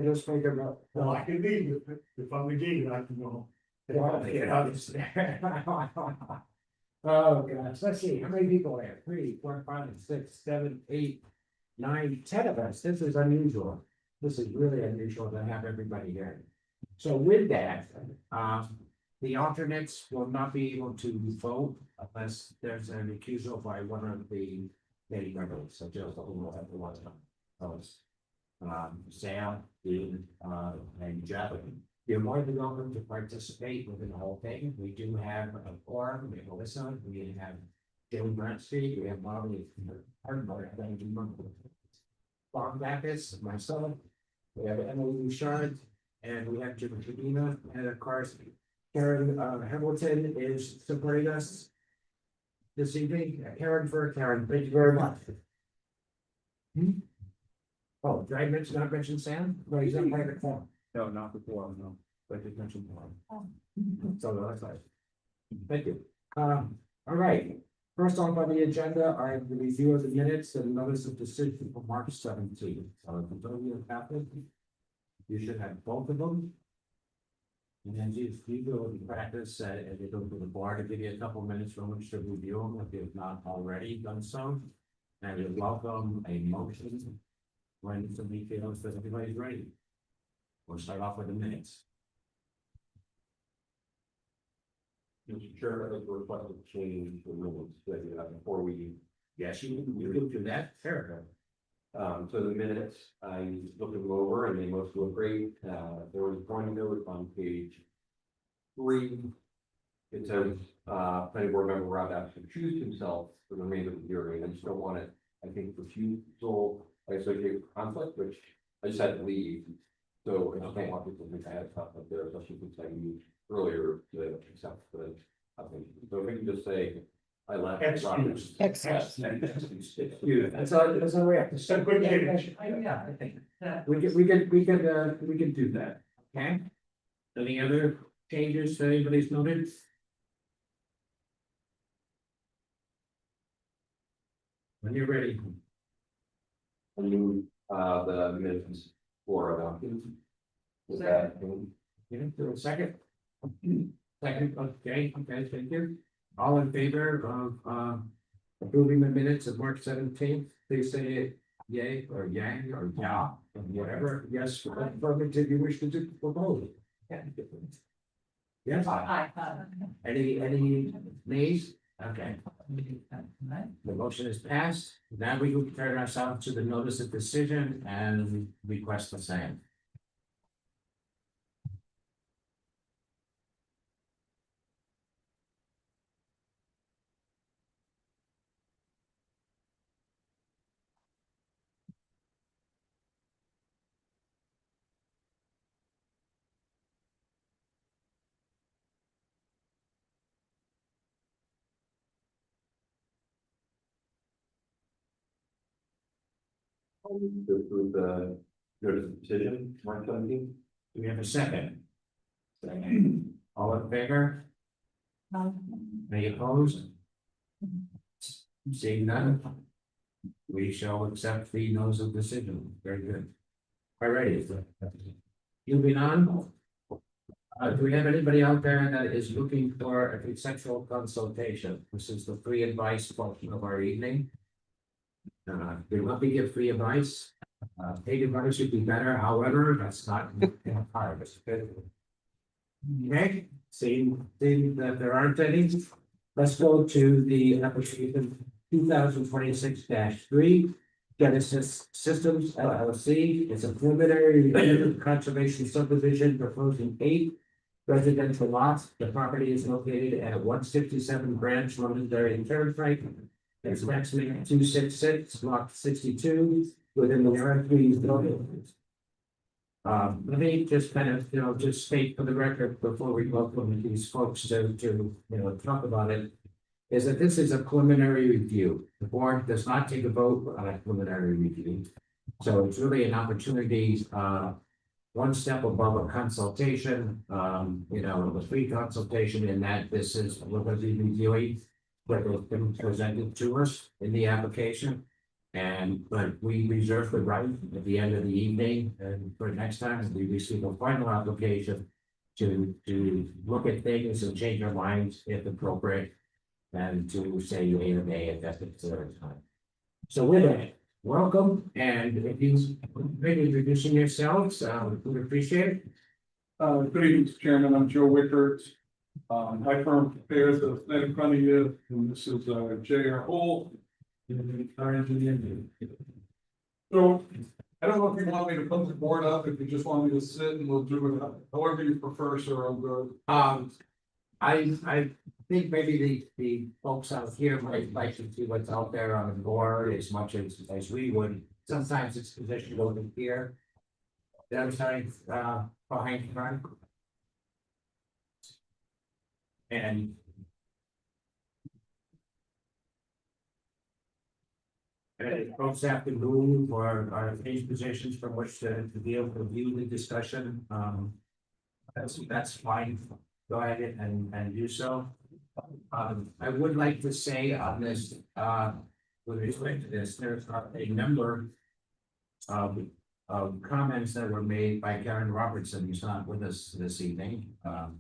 just make a note. Well, I can leave if I'm negated, I can go. Oh, gosh, let's see, how many people are there? 3, 4, 5, 6, 7, 8, 9, 10 of us. This is unusual. This is really unusual to have everybody here. So with that, the alternates will not be able to vote unless there's an recusal by one of the committee members, so just will have to watch them. Sam, Dean, and Jeff. You're more than welcome to participate within the whole thing. We do have a forum, we have Alyssa, we have Jim Bradstreet, we have Bobby, Bob Backus, myself, we have Emily Bouchard, and we have Jim Trevino, and of course, Karen Hamilton is supporting us this evening. Karen, thank you very much. Oh, did I not mention Sam? No, he's not part of the forum. No, not before, no, but I did mention forum. So that's nice. Thank you. All right, first on the agenda are the review of the minutes and notice of decision for March 17th. So if you have it, you should have both of them. And then you go and practice, and you go to the board to give you a couple minutes from which to review them, if you've not already done so. And you're welcome a motion when somebody feels that everybody's ready. We'll start off with the minutes. Mr. Chair, I'd like to request a change the rules before we. Yes, you can do that, fair. So the minutes, I looked them over and they most look great. There was one note on page 3. It says, planning board member Rob Astor recused himself for the remainder of the hearing. I just don't want it, I think, refusal associated with conflict, which I just had to leave. So I just don't want people to think I had stuff up there, especially since I used earlier to accept the. So if we can just say, I left. Excuse. Excuse. That's all we have to say. I think. We can do that, okay? Any other changes that anybody's noted? When you're ready. I move the minutes for is that Do a second. Second, okay, thank you. All in favor of approving the minutes of March 17th, please say yay or yang or yeah, or whatever, yes, affirmative you wish to do for both. Yes, any nays? Okay, the motion is passed. Now we will turn ourselves to the notice of decision and request the same. to approve the notice of decision, March 17th. Do we have a second? All in favor? Any opposed? Seeing none? We shall accept the notice of decision. Very good. All righty. Moving on. Do we have anybody out there that is looking for a consensual consultation? This is the free advice portion of our evening. We love to give free advice. Paid advice would be better, however, that's not hard. Okay, seeing that there aren't any, let's go to the application 2026-3. Genesis Systems LLC. It's a preliminary review of conservation subdivision proposing 8 residential lots. The property is located at 167 Branch Londonderry Turnpike. It's actually 266 block 62 within the R3 zone. Let me just kind of, just state for the record before we welcome these folks to talk about it. Is that this is a preliminary review. The board does not take a vote on a preliminary review. So it's really an opportunity, one step above a consultation, a free consultation in that this is, we're going to be reviewing what has been presented to us in the application. But we reserve the right at the end of the evening, and for next time, if we receive a final application. To look at things and change our minds if appropriate. And to say yea or nay at that particular time. So with that, welcome, and if you maybe introducing yourselves, we'd appreciate it. Good evening, Mr. Chairman, I'm Joe Wickert. My firm prepares the plan in front of you, and this is J.R. Hall. Our engineer. So, I don't know if you want me to put the board up, if you just want me to sit and we'll do it however you prefer, sir, I'm good. I think maybe the folks out here might like to see what's out there on the board as much as we would. Sometimes it's positioned over here. The other side, behind the front. And folks have to move or change positions from which to be able to view the discussion. That's fine. Go ahead and do so. I would like to say on this, with respect to this, there's a number of comments that were made by Karen Robertson, who's not with us this evening. And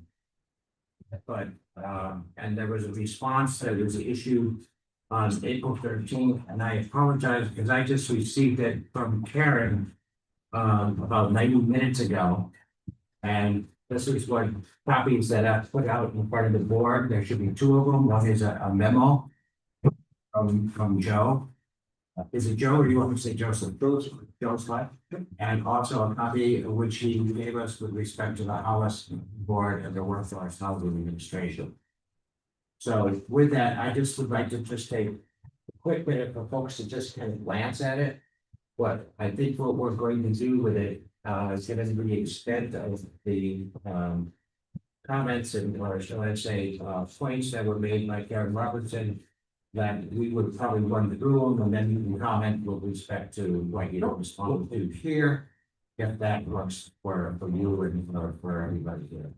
there was a response that was issued on April 13th, and I apologize because I just received it from Karen about 90 minutes ago. And this is what copies that I put out in front of the board. There should be two of them. One is a memo from Joe. Is it Joe or do you want me to say Joseph? Joe's left. And also a copy which he gave us with respect to the Hollis Board and the Workforce Housing Administration. So with that, I just would like to just take a quick minute for folks to just kind of glance at it. What I think what we're going to do with it is going to be the extent of the comments and, or shall I say, points that were made by Karen Robertson, that we would probably run through them and then you can comment with respect to what you don't respond to here, if that works for you and for everybody here.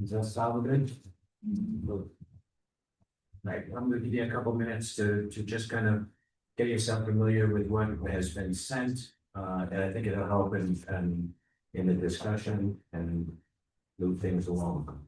Does that sound good? Right, I'm going to give you a couple minutes to just kind of get yourself familiar with what has been sent, and I think it'll help in the discussion and move things along.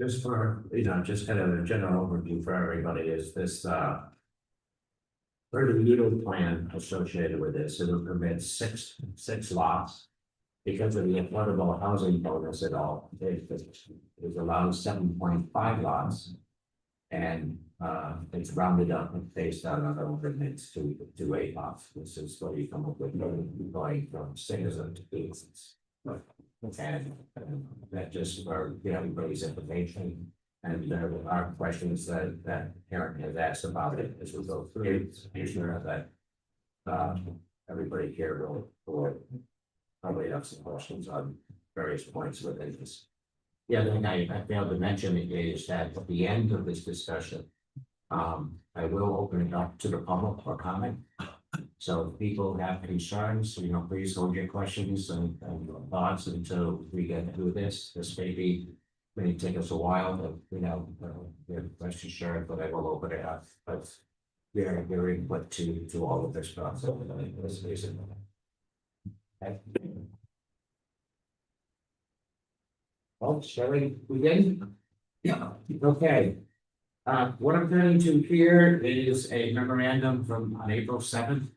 Just for, just kind of a general overview for everybody is this, very little plan associated with this. It'll permit six lots. Because of the affordable housing bonus at all, it allows 7.5 lots. And, it's rounded up and based on other ordinance to 8 lots. This is what you come up with, going from 6 to 8. And that just for everybody's information, and there are questions that Karen has asked about it as we go through. Be sure that everybody here will probably have some questions on various points within this. The other thing I failed to mention is that at the end of this discussion, I will open it up to the public for comment. So if people have concerns, please hold your questions and thoughts until we get through this. This may take us a while to, get questions shared, but I will open it up. But very input to all of this process. Okay. Well, shall we begin? Yeah. Okay. What I'm planning to hear is a memorandum on April 7th.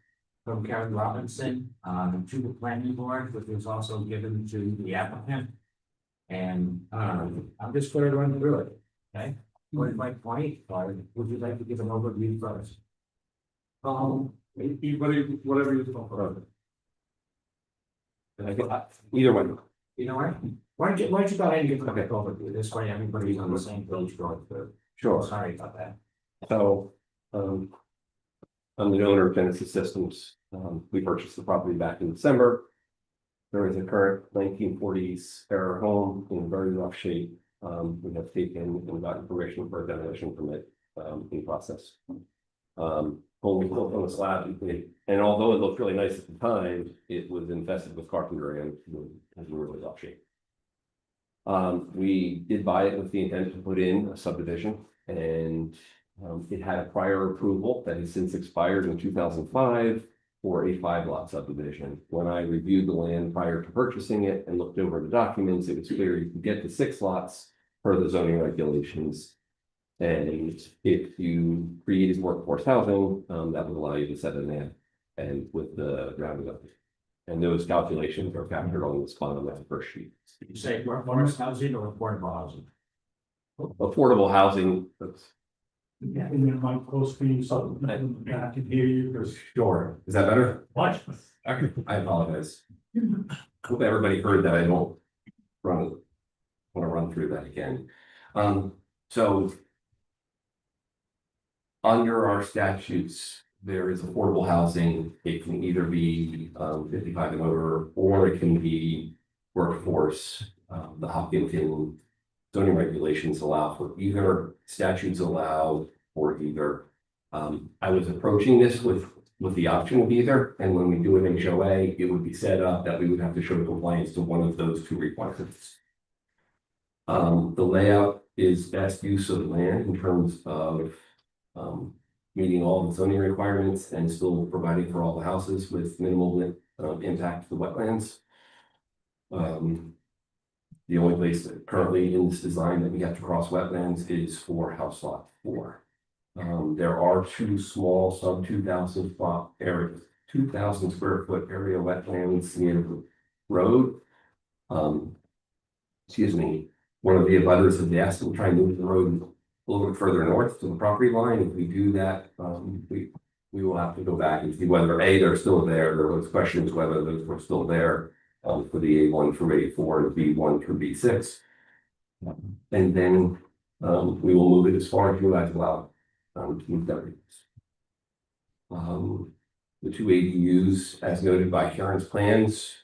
From Karen Robinson, to the planning board, which was also given to the applicant. And, I'm just gonna run through it, okay? Point by point, or would you like to give an overview first? Anybody, whatever you talk about. Either one. You know what? Why don't you go ahead and give a quick overview, this way everybody's on the same page going through. Sure. Sorry about that. So, I'm the owner of Genesis Systems. We purchased the property back in December. There is a current 1940s era home in very rough shape. We have taken and gotten permission for a demolition permit, in process. Home was built on a slab, and although it looked really nice at the time, it was infested with carpenter ants and was really rough shape. We did buy it with the intent to put in a subdivision, and it had a prior approval that has since expired in 2005 for a 5-lot subdivision. When I reviewed the land prior to purchasing it and looked over the documents, it was clear you could get to 6 lots per the zoning regulations. And if you created workforce housing, that would allow you to set it in and with the rounding up. And those calculations are captured on this bottom of the first sheet. You say workforce housing or affordable housing? Affordable housing, that's Yeah. And then my close to you, so I can hear you, because. sure. Is that better? What? Okay, I apologize. Hope everybody heard that. I don't want to run through that again. So under our statutes, there is affordable housing. It can either be 55 and over, or it can be workforce. The Hopkinton zoning regulations allow for either, statutes allow for either. I was approaching this with the option of either, and when we do an HOA, it would be set up that we would have to show compliance to one of those 2 requirements. The layout is best use of land in terms of meeting all the zoning requirements and still providing for all the houses with minimal impact to the wetlands. The only place that currently in this design that we have to cross wetlands is for house lot 4. There are 2 small sub 2,000 spot areas, 2,000 square foot area wetlands near the road. Excuse me, one of the abutters has asked to try and move the road a little bit further north to the property line. If we do that, we will have to go back and see whether A, they're still there. There was questions whether those were still there. For the A1 through A4 and B1 through B6. And then we will move it as far as you guys allow to move that. The 2 ADUs, as noted by Karen's plans,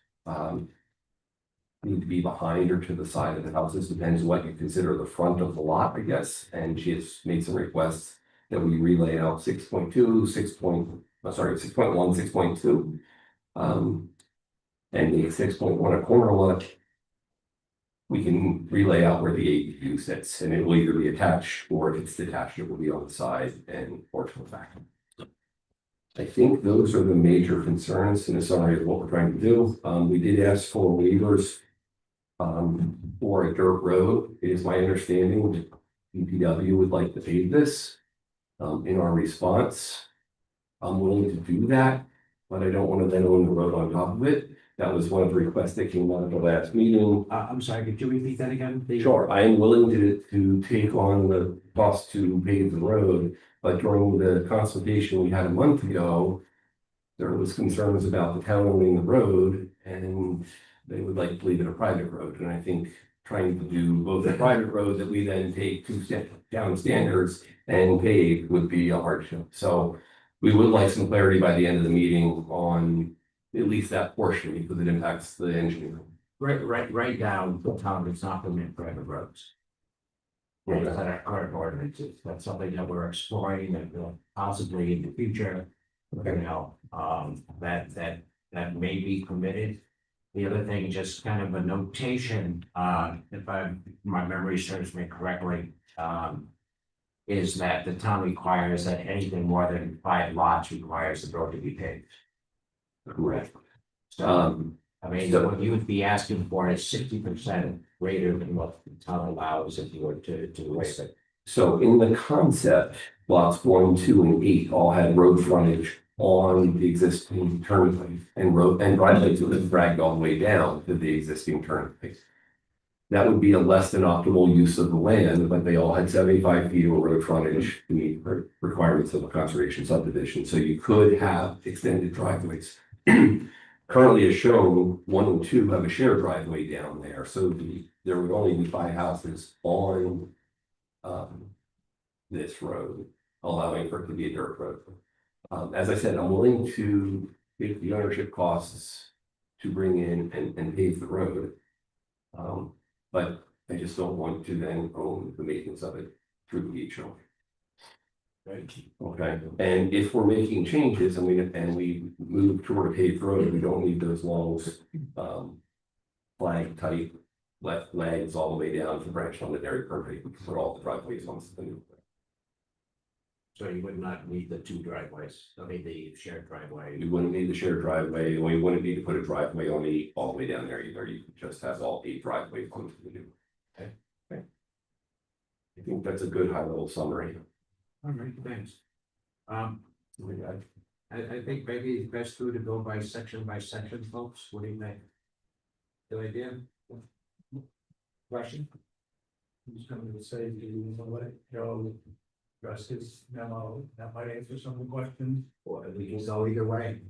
need to be behind or to the side of the houses, depends what you consider the front of the lot, I guess. And she has made some requests that we relay out 6.2, 6.1, 6.2. And the 6.1 a corner lot, we can relay out where the ADU sits, and it will either be attached, or if it's detached, it will be on the side and or to the back. I think those are the major concerns in a summary of what we're trying to do. We did ask for waivers for a dirt road. It is my understanding that DPW would like to pave this. In our response, I'm willing to do that, but I don't want to then own the road on top of it. That was one of the requests that came out of the last meeting. I'm sorry, could you repeat that again? Sure, I am willing to take on the cost to pave the road, but during the consultation we had a month ago, there was concerns about the town owning the road, and they would like to leave it a private road. And I think trying to do both a private road that we then take to down standards and pave would be a hardship. So we would like some clarity by the end of the meeting on at least that portion, because it impacts the engineering. Right down the town, it's not permitted private roads. That's at our current ordinances. That's something that we're exploring and will possibly in the future. That may be permitted. The other thing, just kind of a notation, if my memory serves me correctly, is that the town requires that anything more than 5 lots requires the road to be paved. Correct. So, I mean, what you would be asking for is 60% greater than what the town allows if you were to waive it. So in the concept, lots 1, 2, and 8 all had road frontage on the existing turnpike and road and driveways would have dragged all the way down to the existing turnpike. that would be a less than optimal use of the land, but they all had 75 feet of road frontage to meet requirements of a conservation subdivision, so you could have extended driveways. Currently, as shown, 1 and 2 have a shared driveway down there, so there would only be 5 houses on this road, allowing for it to be a dirt road. As I said, I'm willing to take the ownership costs to bring in and pave the road. But I just don't want to then own the maintenance of it through the HOA. Right. Okay, and if we're making changes and we move toward a paved road, we don't need those long flag type left legs all the way down to branch on the dairy permit, we can put all the driveways on the new. So you would not need the 2 driveways, I mean, the shared driveway. You wouldn't need the shared driveway, and we wouldn't need to put a driveway on all the way down there either, you could just have all 8 driveways onto the new. Okay. I think that's a good high level summary. All right, thanks. I think maybe it's best to go by section, folks. What do you think? Good idea? Question? I'm just going to say, do you want to let Joe address his memo? That might answer some of the questions. Or we can go either way.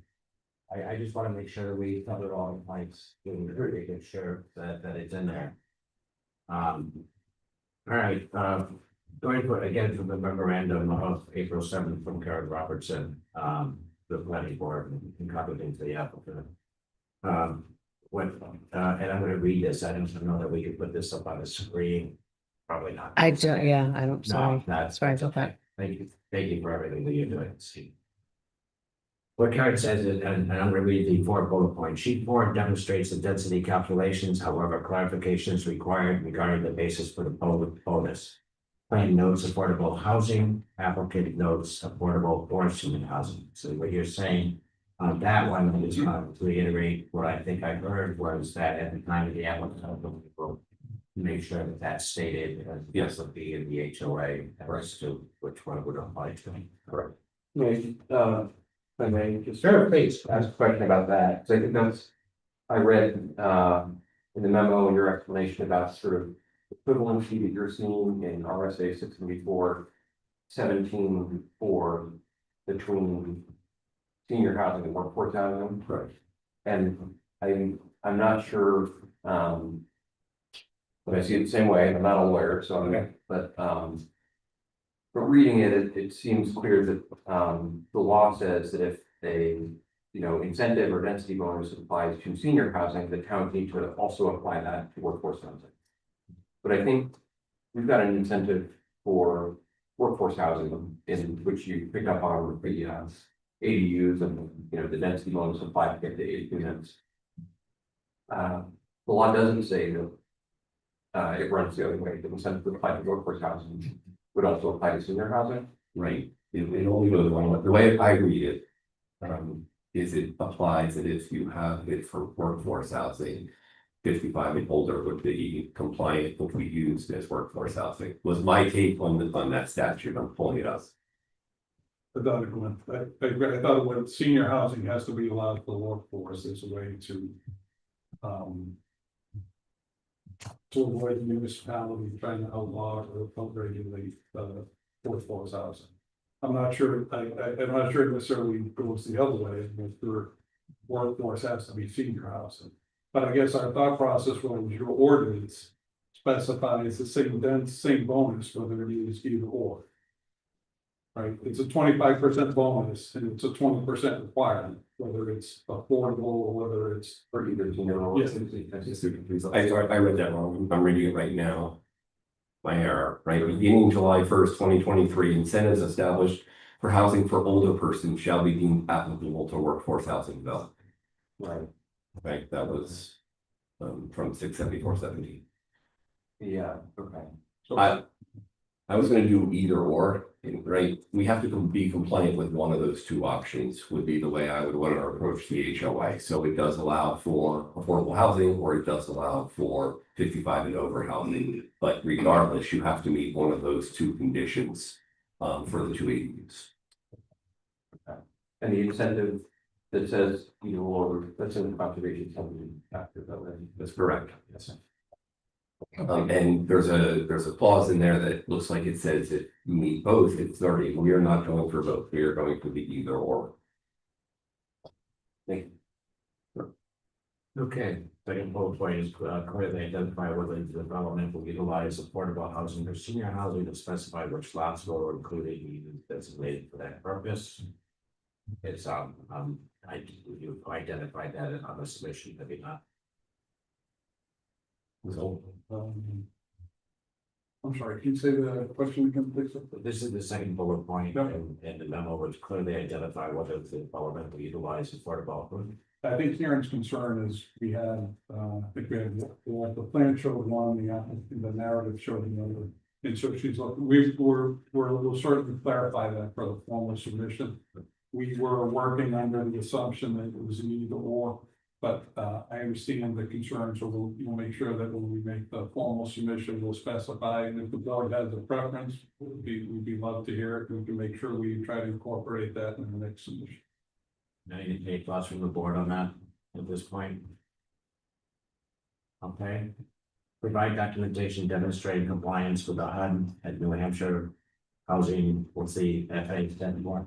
I just want to make sure we cover all the points, making sure that it's in there. All right, going to again from the memorandum of April 7th from Karen Robertson, the planning board and copying to the applicant. And I'm gonna read this. I don't know that we could put this up on the screen. Probably not. I don't, yeah, I don't, No, sorry. that's Sorry that's about okay. Thank you for everything that you're doing. What Karen says is, and I'm gonna read the 4 bullet points. Sheet 4 demonstrates the density calculations, however, clarification is required regarding the basis for the bonus. Plan notes affordable housing, applicant notes affordable or student housing. So what you're saying on that one is to reiterate what I think I heard was that at the time of the applicant, we'll make sure that that's stated as yes, would be in the HOA as to which one would apply to. Correct. I may just Sure, please. ask a question about that, because I think that's, I read in the memo and your explanation about sort of equivalency that you're seeing in RSA 674-17-4 between senior housing and workforce housing. Right. And I'm not sure, but I see it the same way. I'm not a lawyer, so but reading it seems clear that the law says that if a incentive or density bonus applies to senior housing, the town needs to also apply that to workforce housing. But I think we've got an incentive for workforce housing in which you pick up on the ADUs and the density bonus apply to get the 8 units. The law doesn't say that it runs the other way. The incentive to apply to workforce housing would also apply to senior housing. Right, it only goes one way. The way I read it, is it applies that if you have it for workforce housing, 55 and older would be compliant, would be used as workforce housing, was my take on that statute. I'm pulling it up. I thought it went, senior housing has to be allowed for the workforce as a way to avoid the municipality trying to outlaw or regulate workforce housing. I'm not sure, I'm not sure necessarily goes the other way, if the workforce has to be senior housing. But I guess our thought process was your ordinance specifies the same bonus, whether it is either or. Right, it's a 25% bonus and it's a 20% requirement, whether it's affordable or whether it's. For either senior or Yes. I read that wrong. I'm reading it right now. My error, right? Beginning July 1st, 2023, incentives established for housing for older persons shall be deemed applicable to workforce housing development. Right. Right, that was from 674-17. Yeah, okay. So I was gonna do either or, right? We have to be compliant with one of those 2 options would be the way I would want to approach the HOA. So it does allow for affordable housing or it does allow for 55 and over housing. But regardless, you have to meet one of those 2 conditions for the 2 ADUs. And the incentive that says either or, that's in the conservation subdivision chapter, that way. That's correct. Yes. And there's a clause in there that looks like it says that you need both, it's already, we are not going for both, we are going for the either or. Thank you. Okay, second bullet point is clearly identify whether the development will utilize affordable housing or senior housing to specify which lots will include a unit designated for that purpose. It's you identified that on the submission, maybe not. So, I'm sorry, can you say the question again, please? This is the second bullet point, Yep. and the memo would clearly identify whether the development will utilize affordable. I think Karen's concern is we have, I think we have, the plan showed one, the narrative showed another. And so she's looking, we'll certainly clarify that for the formal submission. We were working under the assumption that it was an either or, but I understand the concern, so we'll make sure that when we make the formal submission, we'll specify, and if the board has a preference, we'd be love to hear it, we can make sure we try to incorporate that in the next submission. Any thoughts from the board on that at this point? Okay. Provide documentation demonstrating compliance with the HUD at New Hampshire housing, what's the FA stand for?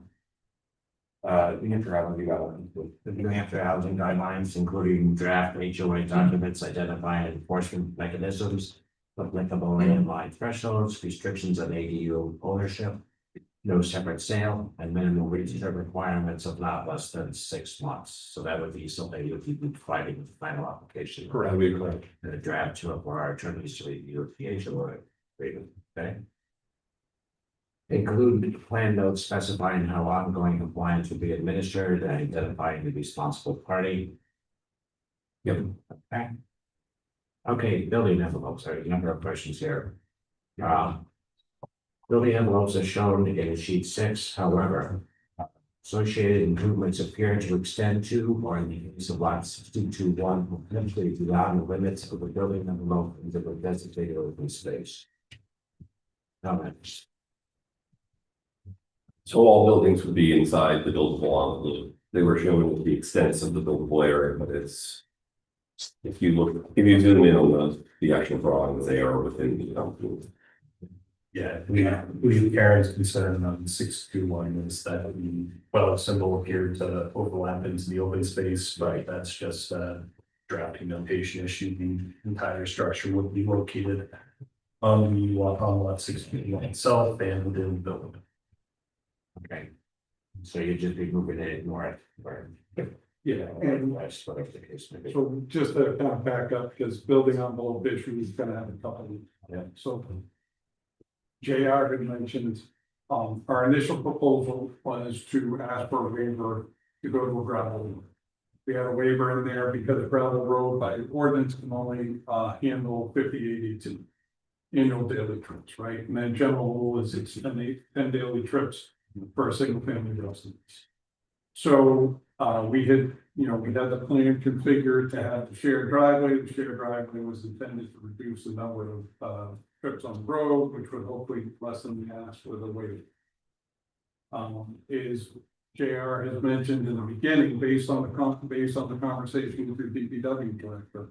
New Hampshire Housing Development. The New Hampshire housing guidelines, including draft HOA documents identifying enforcement mechanisms, applicable landline thresholds, restrictions on ADU ownership, no separate sale, and minimum return requirements of not less than 6 months. So that would be something you would be providing with the final application. Correct. We agree. And a draft to for our attorneys to review the HOA agreement, okay? Include plan notes specifying how ongoing compliance will be administered and identifying the responsible party. Yep. Okay. Okay, building envelopes, there are a number of questions here. Building envelopes are shown in sheet 6, however. Associated improvements appear to extend to, or in the case of lot 62-1, potentially beyond the limits of the building envelope into the designated open space. Comments? So all buildings would be inside the buildable envelope. They were showing the extents of the buildable area, but it's. If you zoom in on the actual drawings, they are within the envelope. Yeah, we Karen's concern on 621 is that a symbol appeared to overlap into the open space, but that's just a drafting notation issue. The entire structure would be located on the lot 621 itself and within the building. Okay. So you just be moving it north, or Yeah, and west, whatever the case may be. so just to kind of back up, because building envelope issue is gonna have a couple. Yeah. So. JR had mentioned, our initial proposal was to ask for a waiver to go to a gravel road. We had a waiver in there because a gravel road by ordinance can only handle 50/82 annual daily trips, right? And then general rule is it's 10 daily trips for a single family residence. So we had the plan configured to have the shared driveway. The shared driveway was intended to reduce the number of trips on the road, which would hopefully lessen the ask for the waiver. Is JR has mentioned in the beginning, based on the conversation with the DPW director,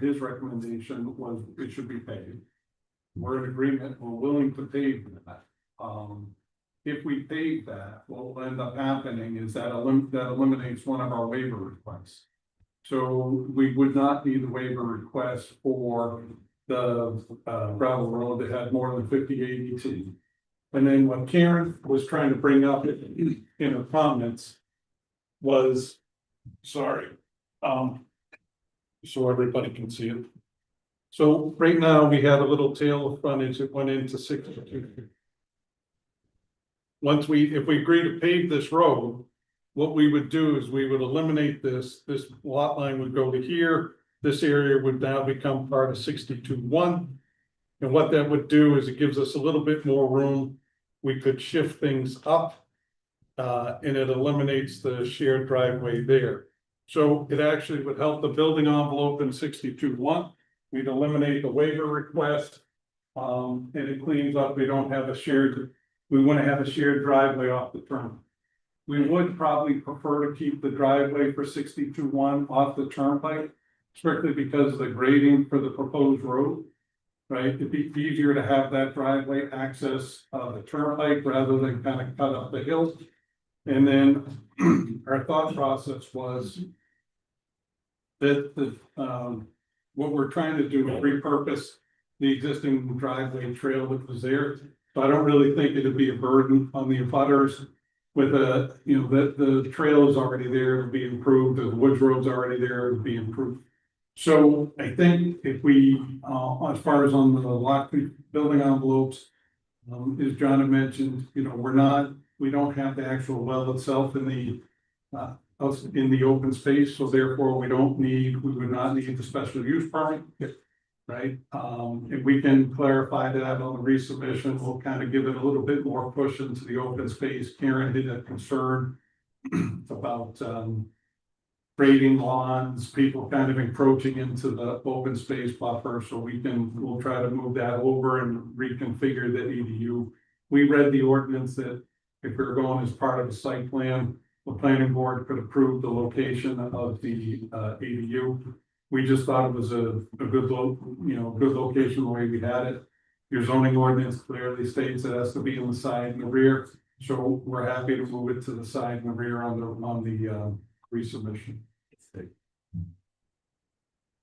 his recommendation was it should be paid. We're in agreement, we're willing to pay for that. If we pay that, what will end up happening is that eliminates one of our waiver requests. So we would not need the waiver request for the gravel road that had more than 50/82. And then what Karen was trying to bring up in her comments was, sorry, so everybody can see it. So right now we have a little tail of frontage that went into 62. If we agree to pave this road, what we would do is we would eliminate this lot line would go to here. This area would now become part of 62-1. And what that would do is it gives us a little bit more room. We could shift things up. And it eliminates the shared driveway there. So it actually would help the building envelope in 62-1. We'd eliminate the waiver request. And it cleans up, we wouldn't have a shared driveway off the turn. We would probably prefer to keep the driveway for 62-1 off the turnpike. strictly because of the grading for the proposed road. Right, it'd be easier to have that driveway access the turnpike rather than kind of cut up the hill. And then our thought process was that what we're trying to do is repurpose the existing driveway trail that was there. So I don't really think it'd be a burden on the abutters with the trail is already there, it'll be improved, the woods road's already there, it'll be improved. So I think if we, as far as on the lot building envelopes, as John had mentioned, we don't have the actual well itself in the open space, so therefore we would not need the special use permit. Right, if we can clarify that on the resubmission, we'll kind of give it a little bit more push into the open space. Karen had a concern about grading lawns, people kind of encroaching into the open space buffer, so we'll try to move that over and reconfigure the ADU. We read the ordinance that if we we're going as part of the site plan, the planning board could approve the location of the ADU. We just thought it was a good location the way we had it. Your zoning ordinance clearly states it has to be on the side and the rear, so we're happy to move it to the side and the rear on the resubmission.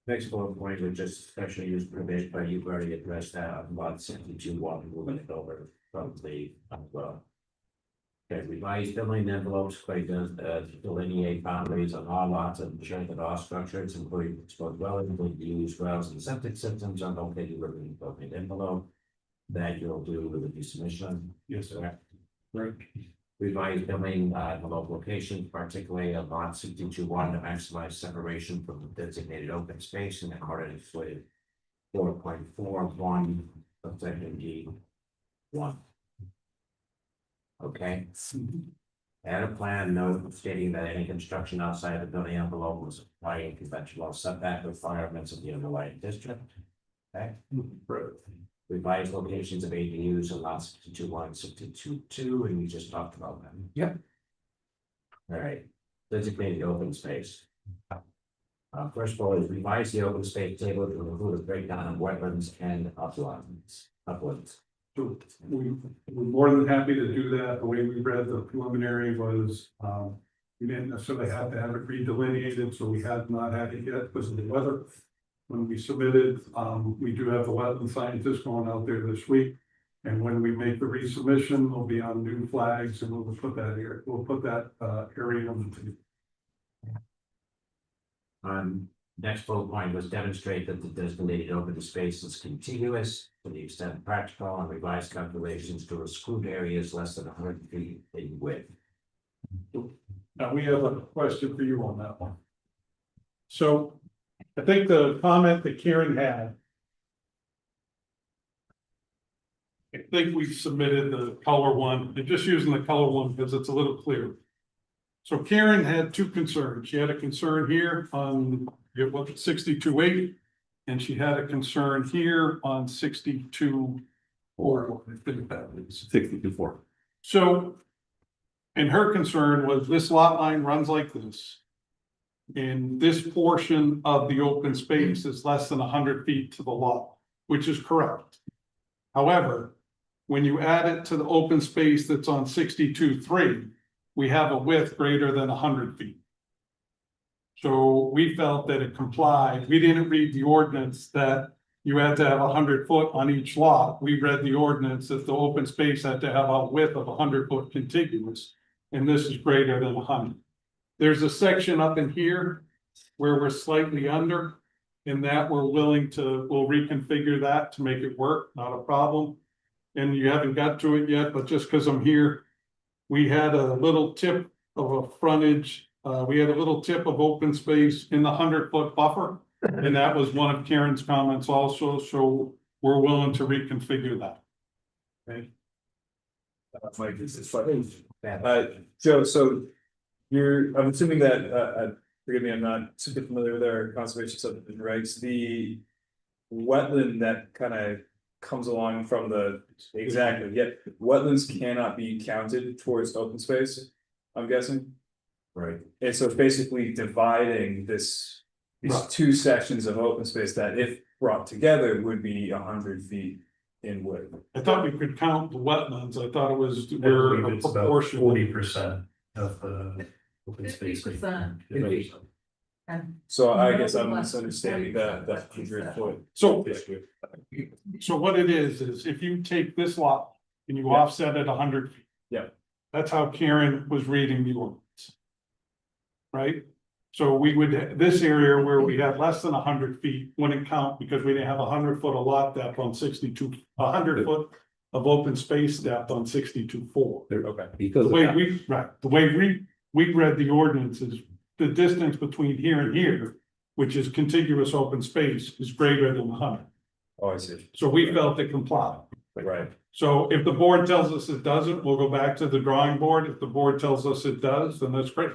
Next bullet point was just special use permit, but you've already addressed that on lot 62-1, moving it over from the, well. Okay, revised building envelopes, quite does delineate boundaries on all lots and ensure that all structures, including both dwellings, use wells and septic systems are located within the building envelope. That you'll do with the resubmission. Yes, sir. Right. Revised building envelope location, particularly on lot 62-1 to maximize separation from the designated open space in accordance with 4.41 of section D1. Okay. Add a plan note stating that any construction outside the building envelope was applying conventional setback requirements of the underlying district. Okay. Revised locations of ADUs and lots 62-1, 62-2, and we just talked about that. Yep. All right, designated open space. First of all, is revise the open space table to include a breakdown of wetlands and uplands. So we're more than happy to do that. The way we read the preliminary was, we didn't necessarily have to have it redelineated, so we have not had it yet because of the weather. When we submitted, we do have the wetland scientist going out there this week. And when we make the resubmission, we'll be on new flags and we'll put that here, area on the. Next bullet point was demonstrate that the designated open space is contiguous to the extent practical and revise calculations to exclude areas less than 100 feet in width. Now, we have a question for you on that one. So I think the comment that Karen had. I think we've submitted the color one, and just using the color one because it's a little clearer. So Karen had two concerns. She had a concern here on 62.8, and she had a concern here on 62.4. I think that is 62.4. So, and her concern was this lot line runs like this. And this portion of the open space is less than 100 feet to the lot, which is correct. However, when you add it to the open space that's on 62.3, we have a width greater than 100 feet. So we felt that it complied. We didn't read the ordinance that you had to have 100 foot on each lot. We read the ordinance that the open space had to have a width of 100 foot contiguous, and this is greater than 100. There's a section up in here where we're slightly under, and that we'll reconfigure that to make it work, not a problem. And you haven't got to it yet, but just because I'm here, we had a little tip of a frontage. We had a little tip of open space in the 100-foot buffer, and that was one of Karen's comments also. So we're willing to reconfigure that. Okay. Mike, this is fun. Joe, so I'm assuming that, forgive me, I'm not super familiar with our conservation subdivision regs. The wetland that kind of comes along from yet wetlands cannot be counted towards open space, I'm guessing. Right. And so it's basically dividing this these two sections of open space that if brought together would be 100 feet in width. I thought we could count the wetlands, I thought it was, I we're believe a it's about proportion. 40% of the open space. 50%. And So I guess I'm misunderstanding that 100 foot. So, issue. so what it is if you take this lot and you Yeah. offset it 100 feet. Yeah. That's how Karen was reading the ordinance. Right? So we would, this area where we had less than 100 feet wouldn't count because we didn't have 100 foot of lot depth on 62, 100 foot of open space depth on 62.4. Okay. Because The of way that. the way we read the ordinance is the distance between here and here, which is contiguous open space, is greater than 100. Oh, I see. So we felt it complied. Right. So if the board tells us it doesn't, we'll go back to the drawing board. If the board tells us it does, then that's great.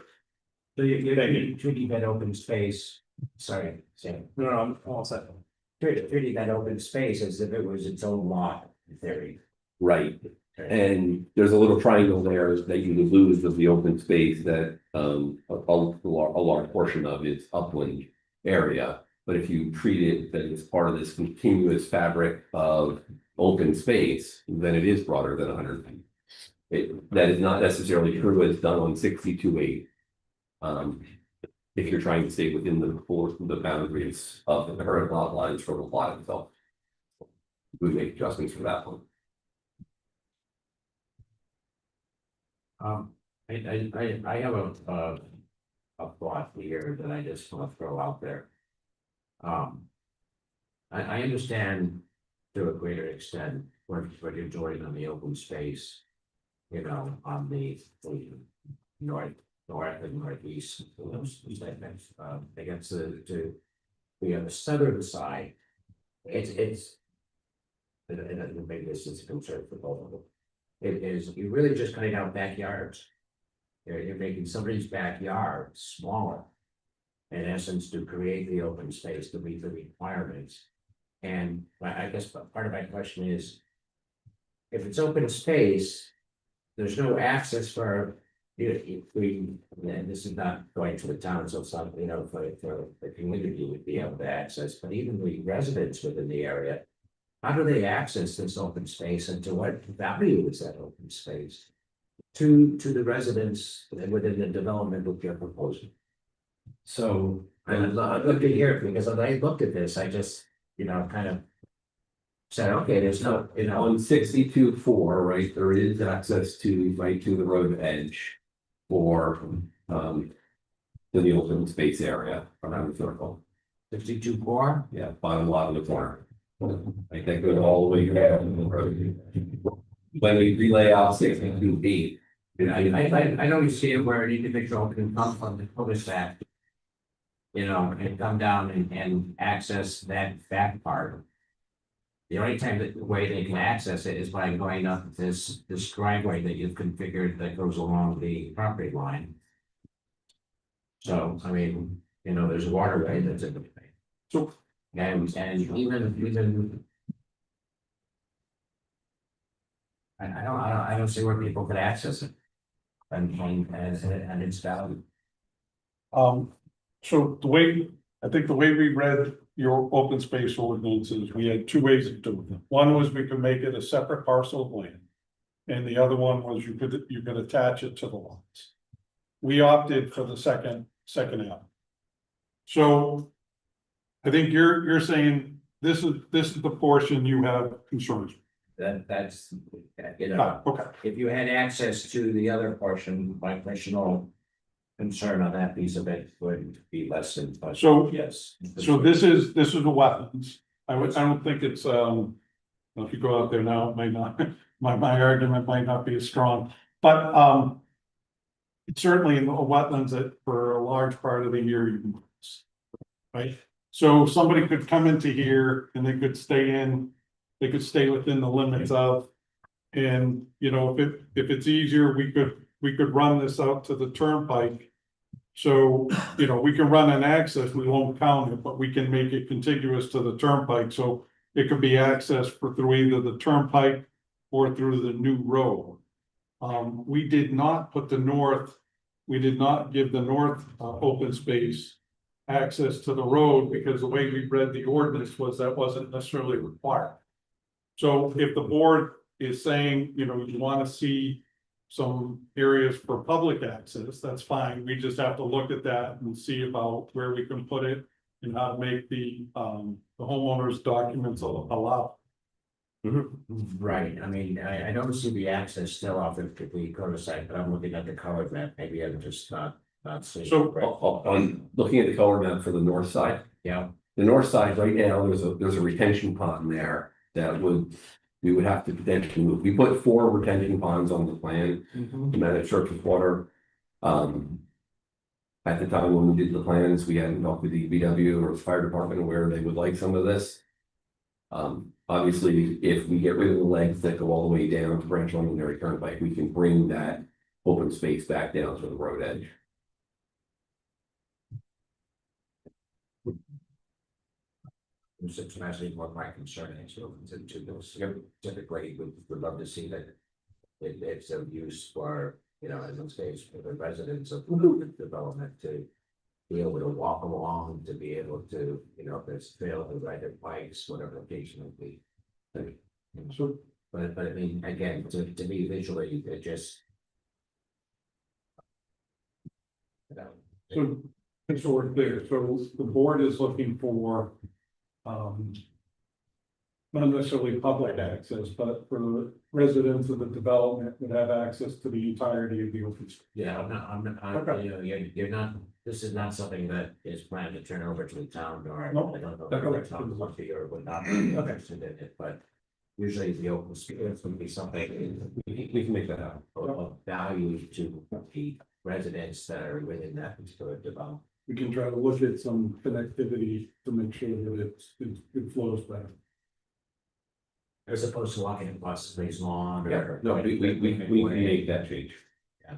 So you're Thank you. treating that open space, sorry, Sam, No, I'm all set. treating that open space as if it was its own lot, in theory. Right, and there's a little triangle there that you lose of the open space that, a large portion of is upland area. But if you treat it that it's part of this continuous fabric of open space, then it is broader than 100 feet. That is not necessarily true when it's done on 62.8. If you're trying to stay within the boundaries of the current lot lines for the lot itself. We make adjustments for that one. I have a thought here that I just want to throw out there. I understand to a greater extent what you're doing on the open space. You know, on the north and northeast, those segments, against the southern side. It's. And maybe this is a concern for both of them. It is, you're really just cutting out backyards. You're making somebody's backyard smaller. In essence, to create the open space to meet the requirements. And I guess part of my question is. If it's open space, there's no access for, if we, and this is not going to the town, so some, for the community would be able to access, but even the residents within the area. How do they access this open space and to what value is that open space? To the residents within the development of your proposal? So. And I'd love to hear it because as I looked at this, I just, kind of. Said, okay, there's no, On 62.4, right, there is access to the road edge. For the open space area around the circle. 62.4. Yeah, bottom lot of the corner. Like that goes all the way down the road. When we relay out 62.8. I know you see it where an individual can come from the cul-de-sac. And come down and access that back part. The only time that the way they can access it is by going up this driveway that you've configured that goes along the property line. So, I mean, there's a waterway that's in the way. So- And even. I don't see where people could access it. And it's valid. So I think the way we read your open space ordinances, we had two ways of doing it. One was we could make it a separate parcel of land. And the other one was you could attach it to the lots. We opted for the second out. So. I think you're saying this is the portion you have concerns with. That's, Okay, if you had access to the other portion, my personal concern on that piece of it would be less than. So- Yes. so this is the wetlands. I don't think it's, well, if you go out there now, it might not, my argument might not be as strong, but, it's certainly in the wetlands that for a large part of the year you can. Right, so somebody could come into here and they could stay within the limits of. And, if it's easier, we could run this out to the turnpike. So, we can run an access, we won't count it, but we can make it contiguous to the turnpike, so it could be accessed through either the turnpike or through the new road. We did not give the north open space access to the road, because the way we read the ordinance was that wasn't necessarily required. So if the board is saying, you know, you wanna see some areas for public access, that's fine. We just have to look at that and see about where we can put it and how to make the homeowner's documents allow. Right, I mean, I don't see the access still off if we go to site, but I'm looking at the colored map, maybe I'm just not seeing. So- it right. On looking at the color map for the north side, Yeah, the north side right now, there's a retention pond there that we would have to potentially move. We put 4 retention ponds on the plan to manage surface water. At the time when we did the plans, we hadn't talked with the DPW or the fire department where they would like some of this. Obviously, if we get rid of the legs that go all the way down to Branch Londonderry Turnpike, we can bring that open space back down to the road edge. it's actually what my concern is, so to those, typically, would love to see that. It's a use for, you know, in this case, for the residents of the development to. Be able to walk along, to be able to, you know, if there's trail to ride their bikes, whatever the occasion would be. So But I mean, again, to me visually, it just. You know, So, just so we're clear, so the board is looking for, not necessarily public access, but for residents of the development would have access to the entirety of the open space. Yeah, Okay. you know, you're not, this is not something that is planned to turn over to the town or. No, I don't know if that's the correct. town would be or would not be interested in it, but. Usually the open space would be something We can make that happen. of value to the residents that are within that particular development. We can try to look at some connectivity to make sure that it flows better. As opposed to walking across space lawn Yeah, or. no, we can make that change. Yeah.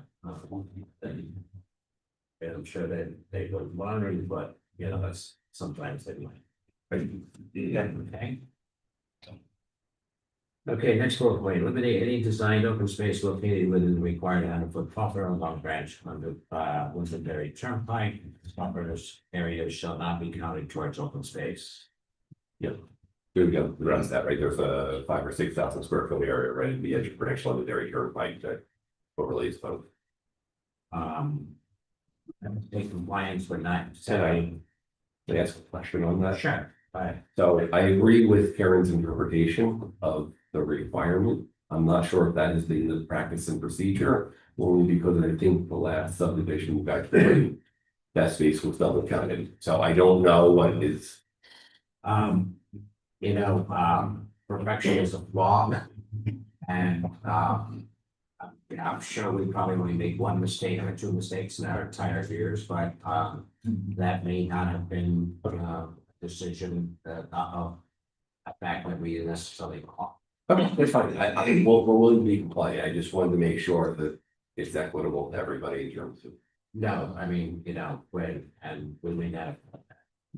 And I'm sure that they would wondering, but you know, that's sometimes they might. Yeah, okay. Okay, next bullet point, eliminate any designed open space located within the required 100-foot buffer along Branch under Londonderry Turnpike. Buffers areas shall not be counted towards open space. Yep. There we go, the rest of that, right, there's a 5,000 or 6,000 square foot area right at the edge of Branch Londonderry Turnpike that overlays both. Take compliance with not Can setting. I ask a question on that? Sure, right. So I agree with Karen's interpretation of the requirement. I'm not sure if that has been the practice and procedure, only because I think the last subdivision back then, that space was double counted. So I don't know what is. You know, perfection is a flaw. And, I'm sure we probably only made 1 mistake or 2 mistakes in our entire years, but, that may not have been, a decision that, a fact that we necessarily caught. Okay, that's fine. We're willing to be compliant. I just wanted to make sure that it's equitable to everybody in terms of. No, I mean, you know, we may not have.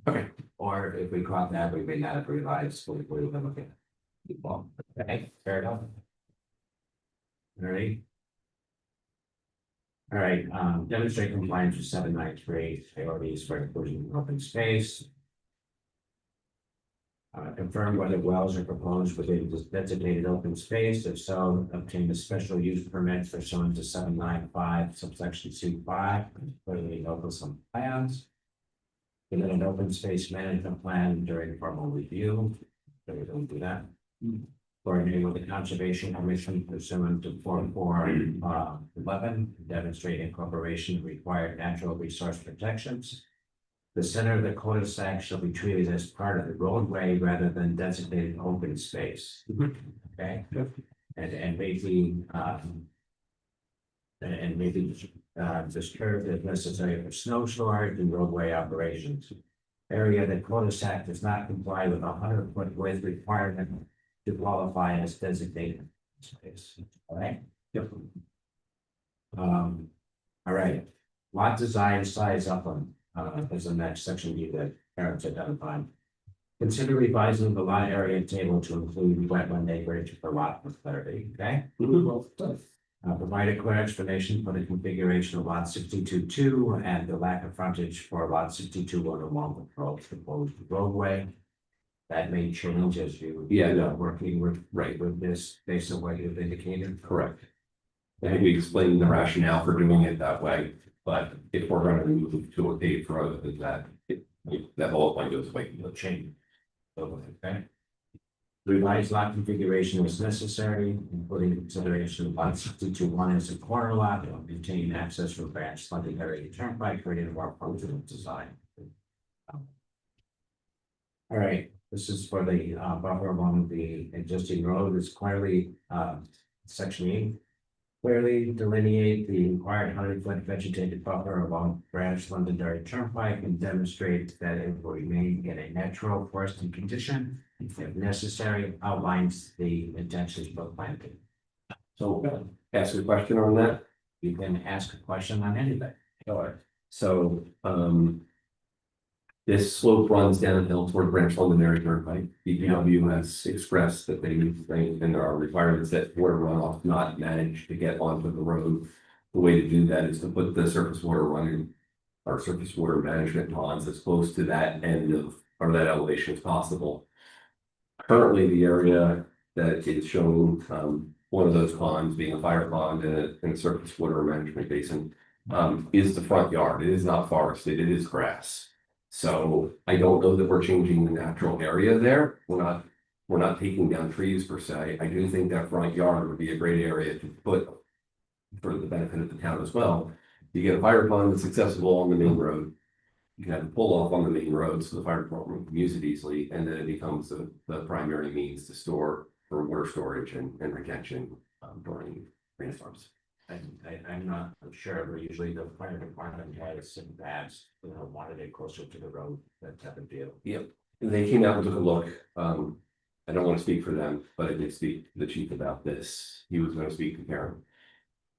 Okay. Or if we caught that, we may not have realized we were looking at. Well, okay, fair enough. All right. All right, demonstrate compliance with 793, priorities for inclusion in open space. Confirm whether wells are proposed within the designated open space, if so, obtain a special use permit pursuant to 795 subsection C5, clearly note some plans. Submit an open space management plan during formal review. So we don't do that. Coordinate with the Conservation Commission pursuant to 4411, demonstrate incorporation of required natural resource protections. The center of the cul-de-sac shall be treated as part of the roadway rather than designated open space. Okay? And maybe, disturbed if necessary for snow storage and roadway operations. Area that cul-de-sac does not comply with 100-foot width requirement to qualify as designated space. All right? Yep. All right, lot design size upland, is the next section you that parents identified. Consider revising the lot area table to include wetland acreage for lot for clarity, okay? All Provide a clear explanation for the configuration of lot 62-2 and the lack of frontage for lot 62-1 along the proposed roadway. That may change as you. Yeah, no. Working with, Right. with this, based on what you've indicated. Correct. I think we explained the rationale for doing it that way, but if we're gonna move to a paved road, then that whole point goes away. Will change. Okay. Revised lot configuration is necessary, including consideration of lot 62-1 as a corner lot, to maintain access for branch London area turnpike, creating a more functional design. All right, this is for the buffer along the existing road. It's clearly section E. Clearly delineate the required 100-foot vegetated buffer along branch Londonderry Turnpike and demonstrate that it will remain in a natural forested condition. If necessary, outlines the intentions for planting. So ask a question on that. You can ask a question on anything. So, this slope runs downhill toward Branch Londonderry Turnpike. DPW has expressed that they think, and there are requirements that water runoff not managed to get onto the road. The way to do that is to put the surface water running, or surface water management ponds as close to that end of, or that elevation as possible. Currently, the area that is shown, one of those ponds being a fire pond and a surface water management basin, is the front yard. It is not forested, it is grass. So I don't know that we're changing the natural area there. We're not taking down trees per se. I do think that front yard would be a great area to put for the benefit of the town as well. You get a fire pond that's accessible on the main road. You can have a pull off on the main road so the fire department can use it easily, and then it becomes the primary means to store for water storage and retention during rainstorms. I'm not sure, but usually the fire department has some pads, wanted it closer to the road, that type of deal. Yep, they came out and took a look. I don't want to speak for them, but I did speak to the chief about this. He was going to speak to Karen.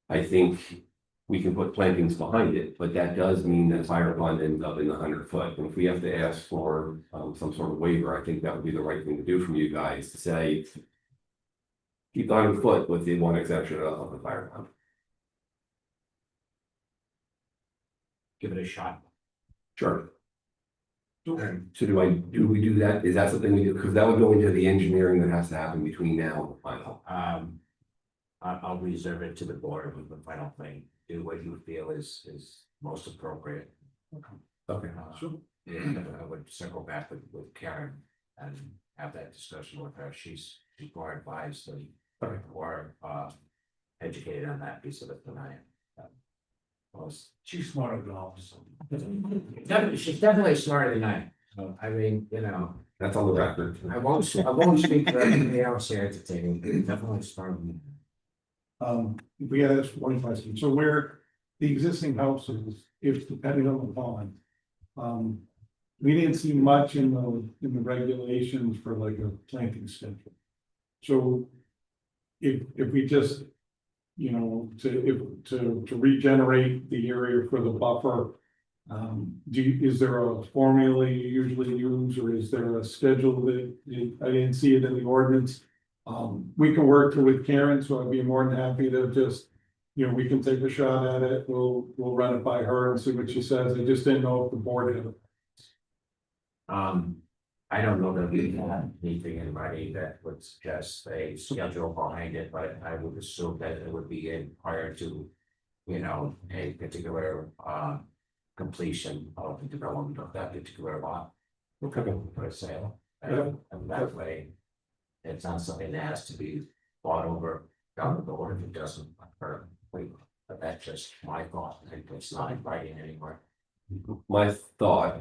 I think we can put plantings behind it, but that does mean that fire pond ends up in the 100-foot. And if we have to ask for some sort of waiver, I think that would be the right thing to do from you guys to say, keep the 100-foot with the one exception of the fire pond. Give it a shot. Sure. So do we do that? Is that something we do? Because that would go into the engineering that has to happen between now and the final. I'll reserve it to the board with the final thing. Do what you feel is most appropriate. Okay. Yeah, I would circle back with Karen and have that discussion with her. She's more advised and more educated on that piece of it than I am. Well, she's smarter than all of us. She's definitely smarter than I am. I mean, That's on the record. I won't speak for anybody else here entertaining, definitely smarter than If we had asked one question, so where the existing house is, if depending on the pond. We didn't see much in the regulations for like a planting schedule. So if we just, to regenerate the area for the buffer. Is there a formula you usually use, or is there a schedule that I didn't see it in the ordinance? We can work with Karen, so I'd be more than happy to just, we can take a shot at it. We'll run it by her and see what she says. I just didn't know if the board had. I don't know that we have anything in writing that would suggest a schedule behind it, but I would assume that it would be in prior to, a particular completion of the development of that particular lot. For sale. And that way, it's not something that has to be bought over down the road if it doesn't occur. But that's just my thought. I think it's not in writing anywhere. My thought,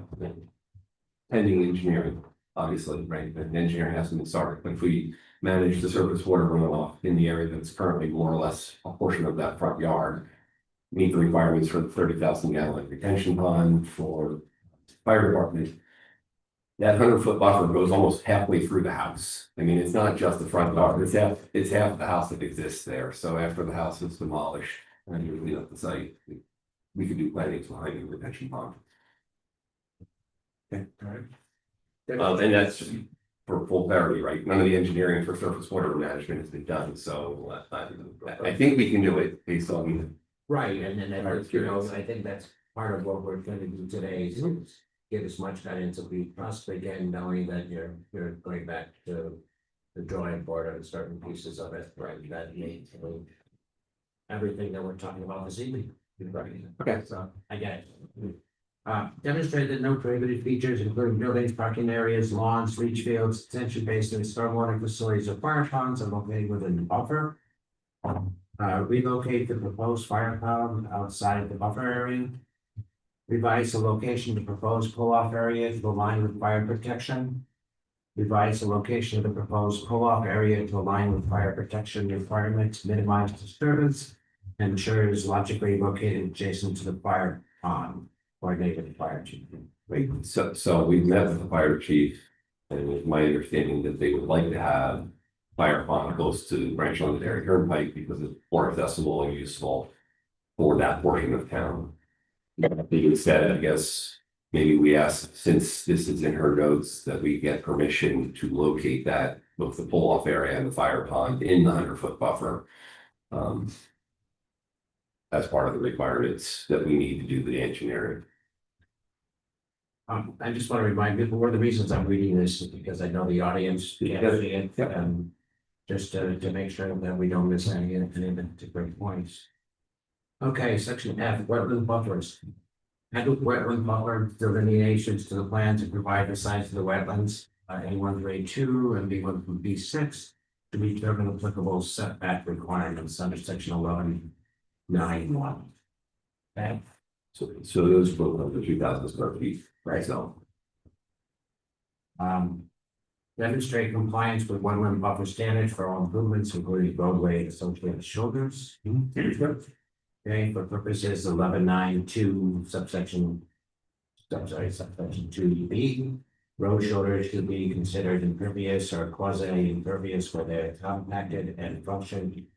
pending engineering, obviously, right, but engineering hasn't been started, but if we manage the surface water runoff in the area that's currently more or less a portion of that front yard, meet the requirements for the 30,000 gallon retention pond for fire department, that 100-foot buffer goes almost halfway through the house. I mean, it's not just the front yard, it's half the house that exists there. So after the house is demolished and you clean up the site, we could do plantings behind the retention pond. Okay. All right. And that's for full clarity, right? None of the engineering for surface water management has been done, so I think we can do it based on. Right, and then, I think that's part of what we're gonna do today is get as much guidance as we possibly can, knowing that you're going back to the drawing board on certain pieces of it, right, that need to everything that we're talking about this evening. Okay, so I get it. Demonstrate that no prohibited features, including buildings, parking areas, lawns, leach fields, detention basins, stormwater facilities, or fire ponds are located within the buffer. Relocate the proposed fire pond outside the buffer area. Revise the location of the proposed pull-off area to align with fire protection. Revise the location of the proposed pull-off area to align with fire protection requirements, minimize disturbance, and ensure it is logically located adjacent to the fire pond. Coordinate with the fire chief. Right, so we met with the fire chief, and it was my understanding that they would like to have fire pond close to Ranch Londonderry Turnpike because it's more accessible and useful for that portion of town. Being said, I guess maybe we ask, since this is in her notes, that we get permission to locate that, both the pull-off area and the fire pond in the 100-foot buffer. As part of the requirements that we need to do the engineering. I just want to remind people, one of the reasons I'm reading this is because I know the audience can't see it, just to make sure that we don't miss any to great points. Okay, section F, wetland buffers. Add wetland buffer delineations to the plan to provide the size of the wetlands, A1 grade 2 and B1 from B6 to determine applicable setback requirements under section 11.9.1. Okay. So those both under 2,000 square feet, right? So. Demonstrate compliance with wetland buffer standards for all improvements, including roadway and associated shoulders. Okay, for purposes 11.9.2 subsection 2B, road shoulders should be considered impervious or quasi impervious where they're compacted and function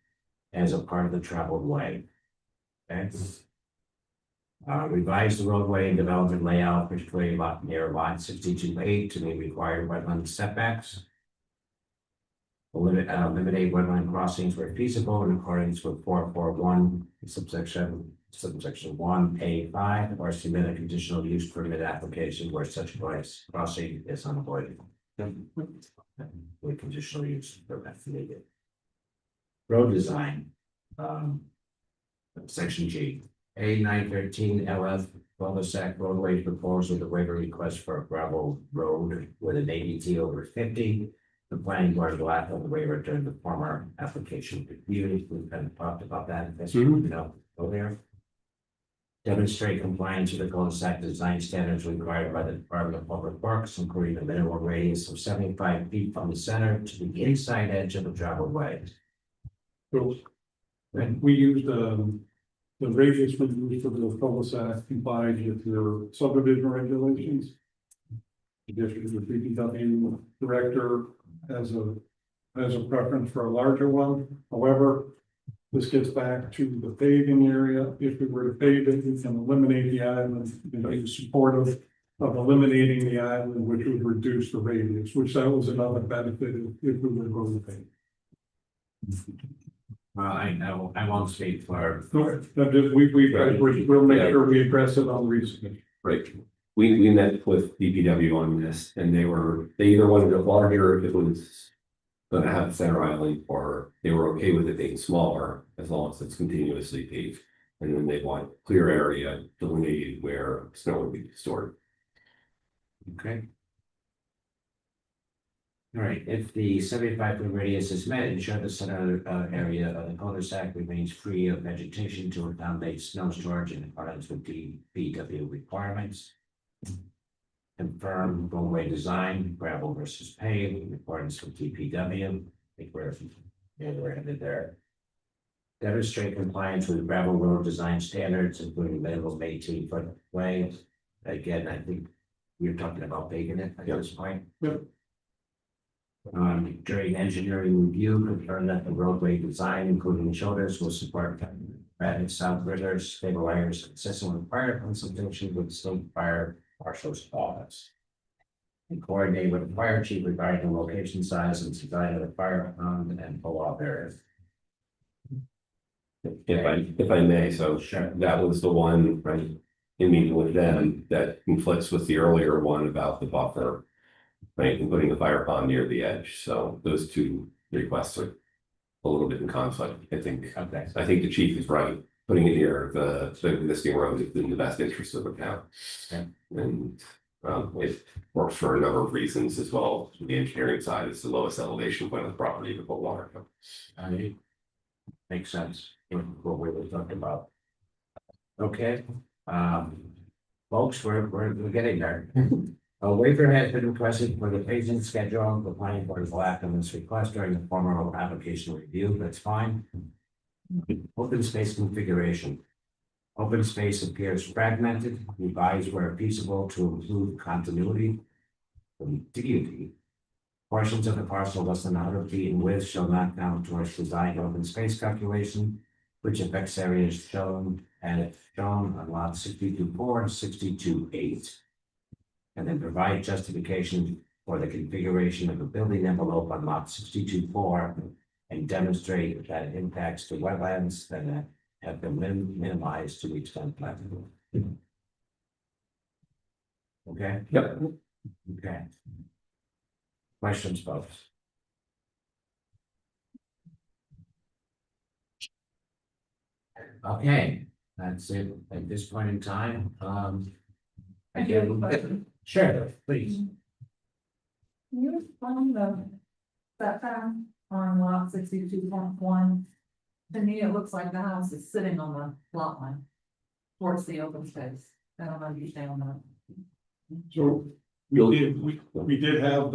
as a part of the traveled way. Okay. Revise the roadway and development layout, particularly near lot 62A to meet required wetland setbacks. Eliminate wetland crossings where feasible in accordance with 441 subsection 1A5 or submit a conditional use permit application where such crossing is unavoidable. With conditional use permit needed. Road design. Section G. A913 LF cul-de-sac roadway proposed with a waiver request for a gravel road with an ADT over 50. The planning board will act on the waiver during the former application review. We've kind of talked about that. Earlier. Demonstrate compliance with the cul-de-sac design standards required by the Department of Public Works, including a minimum radius of 75 feet from the center to the inside edge of the traveled way. So, and we used, the radius we use for the cul-de-sac complies with your subdivision regulations. The district of DPW director has a preference for a larger one. However, this gets back to the paving area. If we were to pave it, we can eliminate the island, in support of eliminating the island, which would reduce the radius, which that was another benefit if we were to go to pave. Well, I know, I won't speak for. We'll make sure we address it on reason. Right. We met with DPW on this and they either wanted it larger if it was going to have a center island, or they were okay with it being smaller as long as it's continuously paved. And then they want clear area delineated where snow would be stored. Okay. All right, if the 75-foot radius is met, ensure the center area of the cul-de-sac remains free of vegetation to accommodate snow storage in accordance with DPW requirements. Confirm roadway design, gravel versus paved in accordance with DPW. I think we're headed there. Demonstrate compliance with gravel road design standards, including minimum 18-foot way. Again, I think we're talking about paving it at this point. Yep. During engineering review, confirm that the roadway design, including shoulders, will support rapid south riggers, stabilizers, consistent with prior consultation with state fire marshal's office. and coordinate with the fire chief regarding the location, size, and design of the fire pond and pull-off areas. If I may, so Sure. that was the one, right? In meeting with them that conflicts with the earlier one about the buffer. Right, and putting the fire pond near the edge, so those two requests are a little bit in conflict, I think. Okay. I think the chief is right, putting it near the existing road is in the best interest of the town. Okay. And it works for a number of reasons as well. The engineering side is the lowest elevation point of the property to put water. Makes sense, in what we were talking about. Okay, folks, we're getting there. A waiver has been requested for the paging schedule. The planning board will act on this request during the formal application review. That's fine. Open space configuration. Open space appears fragmented, revised where feasible to include continuity from deity. Portions of the parcel less than 100 feet in width shall not count towards designed open space calculation, which affects areas shown and shown on lot 62.4 and 62.8. And then provide justification for the configuration of the building envelope on lot 62.4 and demonstrate that it impacts the wetlands that have been minimized to the extent practical. Okay? Yep. Okay. Questions, folks? Okay, that's it at this point in time. I do have a question. Sure, please. Can you explain the setback on lot 62.1? To me, it looks like the house is sitting on the lot line towards the open space. I don't understand that. So we did have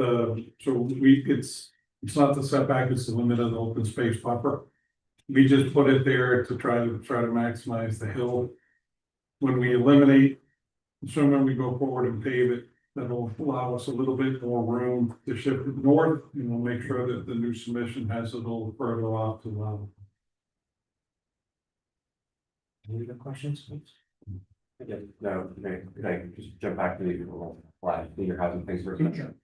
it's not the setback, it's the limit of the open space buffer. We just put it there to try to maximize the hill. When we eliminate, assuming we go forward and pave it, that'll allow us a little bit more room to shift it north, and we'll make sure that the new submission has it a little further off to level. Any other questions, please? No, can I just jump back to the flag, senior housing things for a second?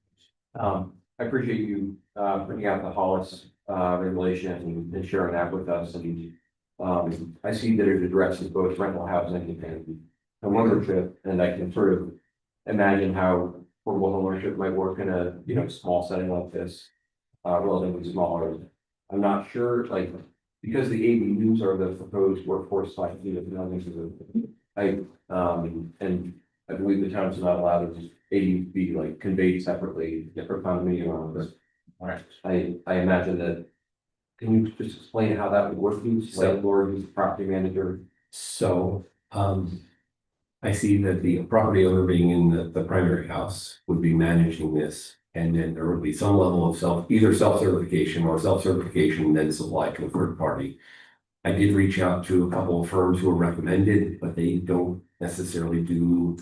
I appreciate you, bringing out the Hollis, regulation and sharing that with us, and, I see that it addresses both rental housing and homeownership, and I can sort of imagine how affordable homeownership might work in a, small setting like this, relatively smaller. I'm not sure, like, because the ADUs are the proposed workforce slash unit buildings, and I believe the town's not allowed to ADU be like conveyed separately for condominium owners. Right. I imagine that. Can you just explain how that would work, who's landlord, who's the property manager? So, I see that the property owner being in the primary house would be managing this. And then there would be some level of either self-certification or self-certification then supplied to a third party. I did reach out to a couple of firms who are recommended, but they don't necessarily do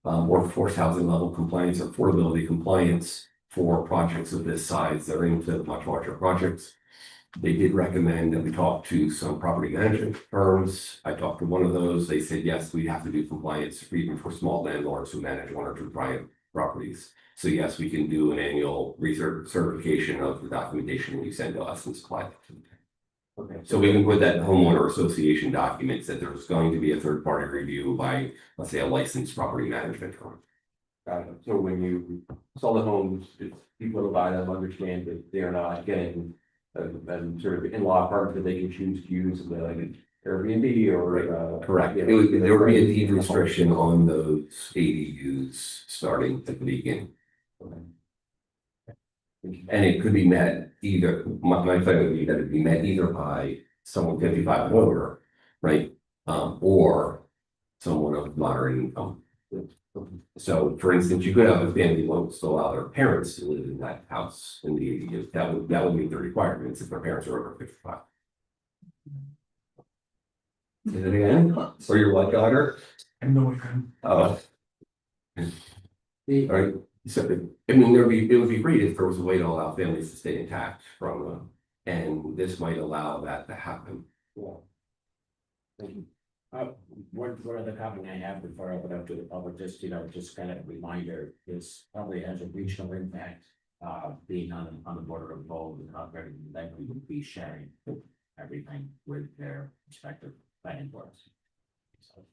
workforce housing level compliance or affordability compliance for projects of this size. They're into much larger projects. They did recommend that we talk to some property management firms. I talked to one of those. They said, yes, we have to do compliance even for small landlords who manage 1 or 2 private properties. So yes, we can do an annual certification of the documentation you send to us and supply that to them. Okay, So we can put that in homeowner association documents that there's going to be a third party review by, let's say, a licensed property management firm. got it. So when you sell the homes, people who buy them understand that they are not getting a sort of in-law apartment that they can choose to use like an Airbnb or. Correct. There would be a deed restriction on those ADUs starting at the beginning. And it could be met either, my thought would be that it'd be met either by someone 55 and over, right? Or someone of moderate income. So for instance, you could have a family who wants to allow their parents to live in that house in the ADU. That would meet the requirements if their parents are over 55. Is it again? Or you're like, daughter? No. Oh. All right, so, I mean, it would be great if there was a way to allow families to stay intact from, and this might allow that to happen. Yeah. Thank you. one other comment I have before I open up to the public, just, just kind of a reminder, this probably has a regional impact. Being on the border of Bold and not very likely to be sharing everything with their respective planning boards. So.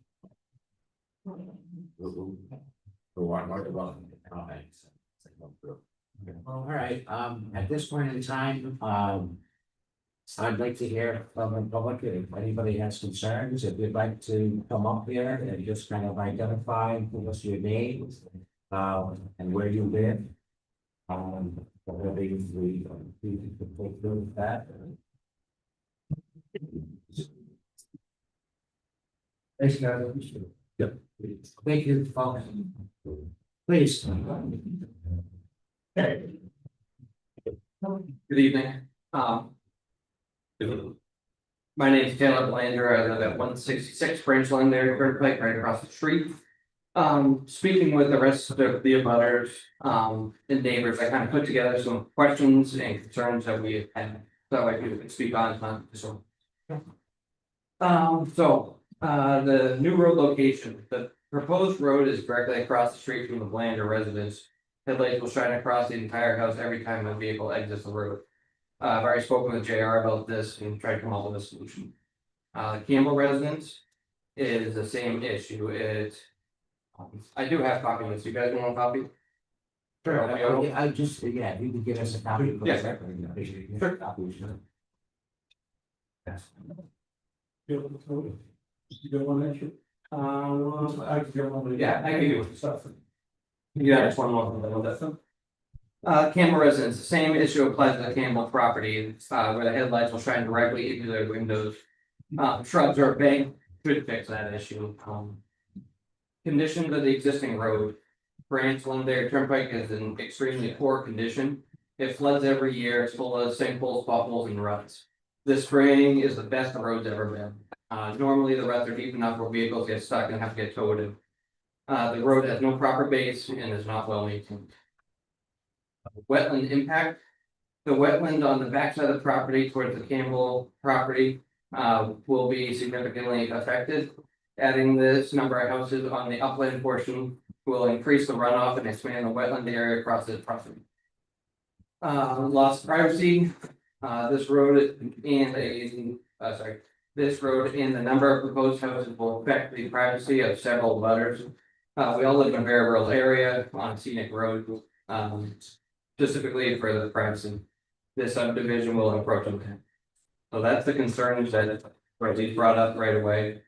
Who are more than welcome to comment. All right, at this point in time, I'd like to hear from the public, if anybody has concerns, if you'd like to come up here and just kind of identify, give us your name. And where you live. Whether we take through that. Thanks, guys. Yep. Thank you, folks. Please. Good evening. My name is Caleb Lander. I live at 166 Branch London Turnpike, right across the street. Speaking with the rest of the abutters, and neighbors, I kind of put together some questions and concerns that we had, so I could speak on, so. The new road location, the proposed road is directly across the street from the Lander residence. Headlights will shine across the entire house every time a vehicle exits the road. I've already spoken with JR about this and tried to come up with a solution. Campbell residence is the same issue, I do have copies, you guys want a copy? Sure, I just, yeah, if you could give us a copy. For the Yes. record, you know, your Sure. copy, sure. Yes. You don't want to answer? I can go on. Yeah, I can do it. Yeah, just one more thing with that. Campbell residence, the same issue applies to the Campbell property, where the headlights will shine directly into their windows. Shrubs or bank should fix that issue. Conditions of the existing road. Branch London Turnpike is in extremely poor condition. It floods every year, it's full of sinkholes, potholes, and ruts. This spring is the best the road's ever been. Normally the ruts are deep enough where vehicles get stuck and have to get towed. The road has no proper base and is not well maintained. Wetland impact. The wetland on the backside of the property towards the Campbell property will be significantly affected. Adding this number of houses on the upland portion will increase the runoff and expand the wetland area across the property. Loss of privacy. This road and the number of proposed houses will affect the privacy of several butters. We all live in a very rural area on a scenic road, specifically for the privacy. This subdivision will encroach on that. So that's the concerns that Rosie brought up right away.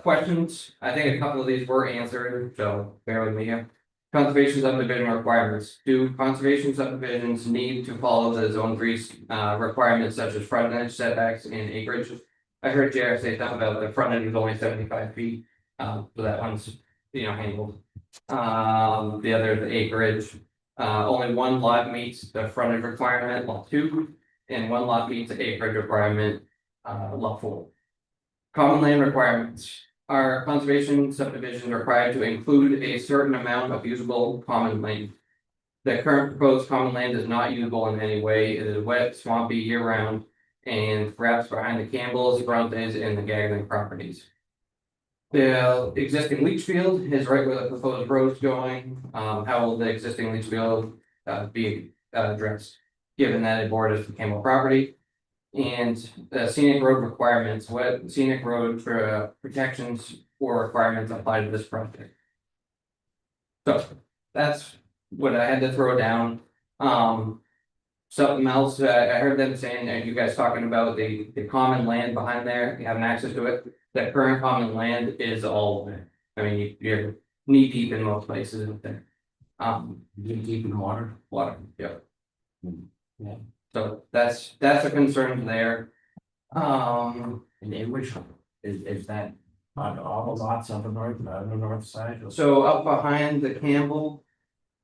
Questions, I think a couple of these were answered, so bear with me here. Conservation subdivision requirements. Do conservation subdivisions need to follow the zone 3 requirements such as frontage, setbacks, and acreage? I heard JR say something about the frontage is only 75 feet, so that one's, handled. The other, the acreage, only one lot meets the frontage requirement, lot 2, and one lot meets the acreage requirement, lot 4. Common land requirements. Are conservation subdivisions required to include a certain amount of usable common land? The current proposed common land is not usable in any way. It is wet, swampy year round, and wraps behind the Campbells, Brontes, and the Gagnon properties. The existing leach field is right where the proposed road's going. How will the existing leach field be addressed? Given that it borders the Campbell property. And the scenic road requirements, what scenic road protections or requirements apply to this project? So that's what I had to throw down. Something else, I heard them saying, and you guys talking about the common land behind there, you having access to it. That current common land is all there. I mean, you're knee deep in most places out there. Knee deep in water. Yeah. Yeah. So that's a concern there. And in which is that on all the lots on the north side? So up behind the Campbell.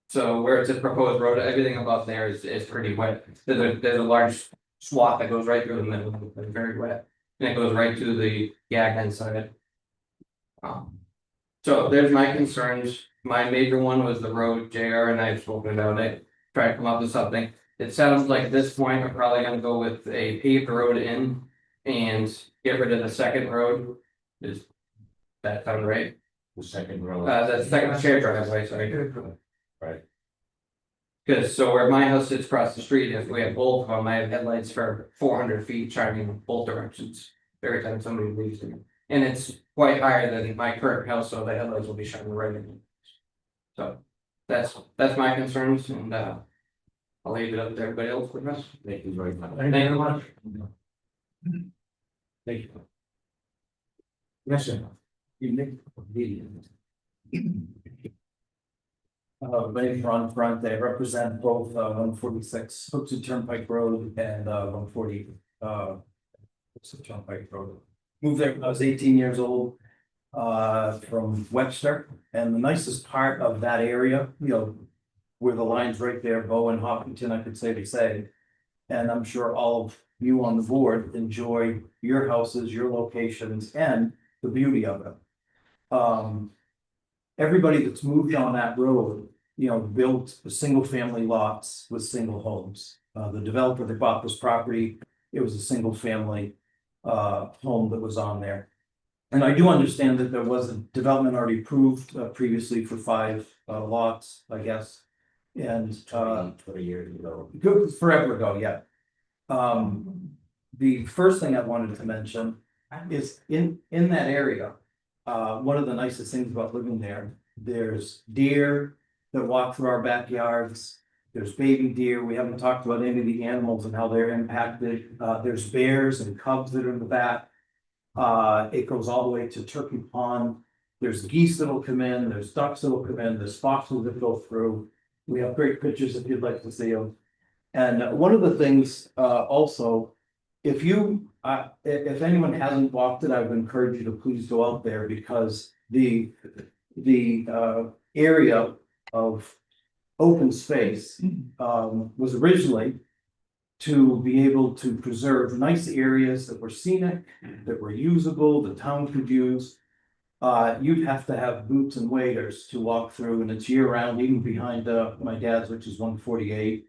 So where it's a proposed road, everything above there is pretty wet. There's a large swath that goes right through the middle, it's very wet. And it goes right to the Gagnon side. So there's my concerns. My major one was the road. JR and I've spoken about it, try to come up with something. It sounds like at this point, we're probably gonna go with a paved road in and get rid of the second road. Is That sound right? The second row. The second shared driveway, sorry. Right. Cause so where my house sits across the street, if we have both of them, I have headlights for 400 feet shining in both directions. Every time somebody leaves them, and it's quite higher than my current house, so the headlights will be shining right in. it. So that's my concerns, and I'll leave it up to everybody else for the rest. Thank you very much. Thank you very much. Thank you. Yes, sir. Evening. Ray front, they represent both, 146 Hooksett Turnpike Road and, 140, Hooksett Turnpike Road. Moved there when I was 18 years old, from Webster, and the nicest part of that area, where the line's right there, Bowen, Hopkinton, I could say the same. And I'm sure all of you on the board enjoy your houses, your locations, and the beauty of it. Everybody that's moved on that road, built single family lots with single homes. The developer that bought this property, it was a single family home that was on there. And I do understand that there was a development already approved previously for 5 lots, I guess. And 20 years ago. good forever ago, yeah. The first thing I wanted to mention is in that area. One of the nicest things about living there, there's deer that walk through our backyards. There's baby deer. We haven't talked about any of the animals and how they're impacted. There's bears and cubs that are in the back. It goes all the way to Turkey Pond. There's geese that'll come in, there's ducks that'll come in, there's foxes that go through. We have great pictures if you'd like to see them. And one of the things, also, if anyone hasn't walked it, I would encourage you to please go out there, because the area of open space was originally to be able to preserve nice areas that were scenic, that were usable, the town could use. You'd have to have boots and waders to walk through, and it's year round, even behind my dad's, which is 148.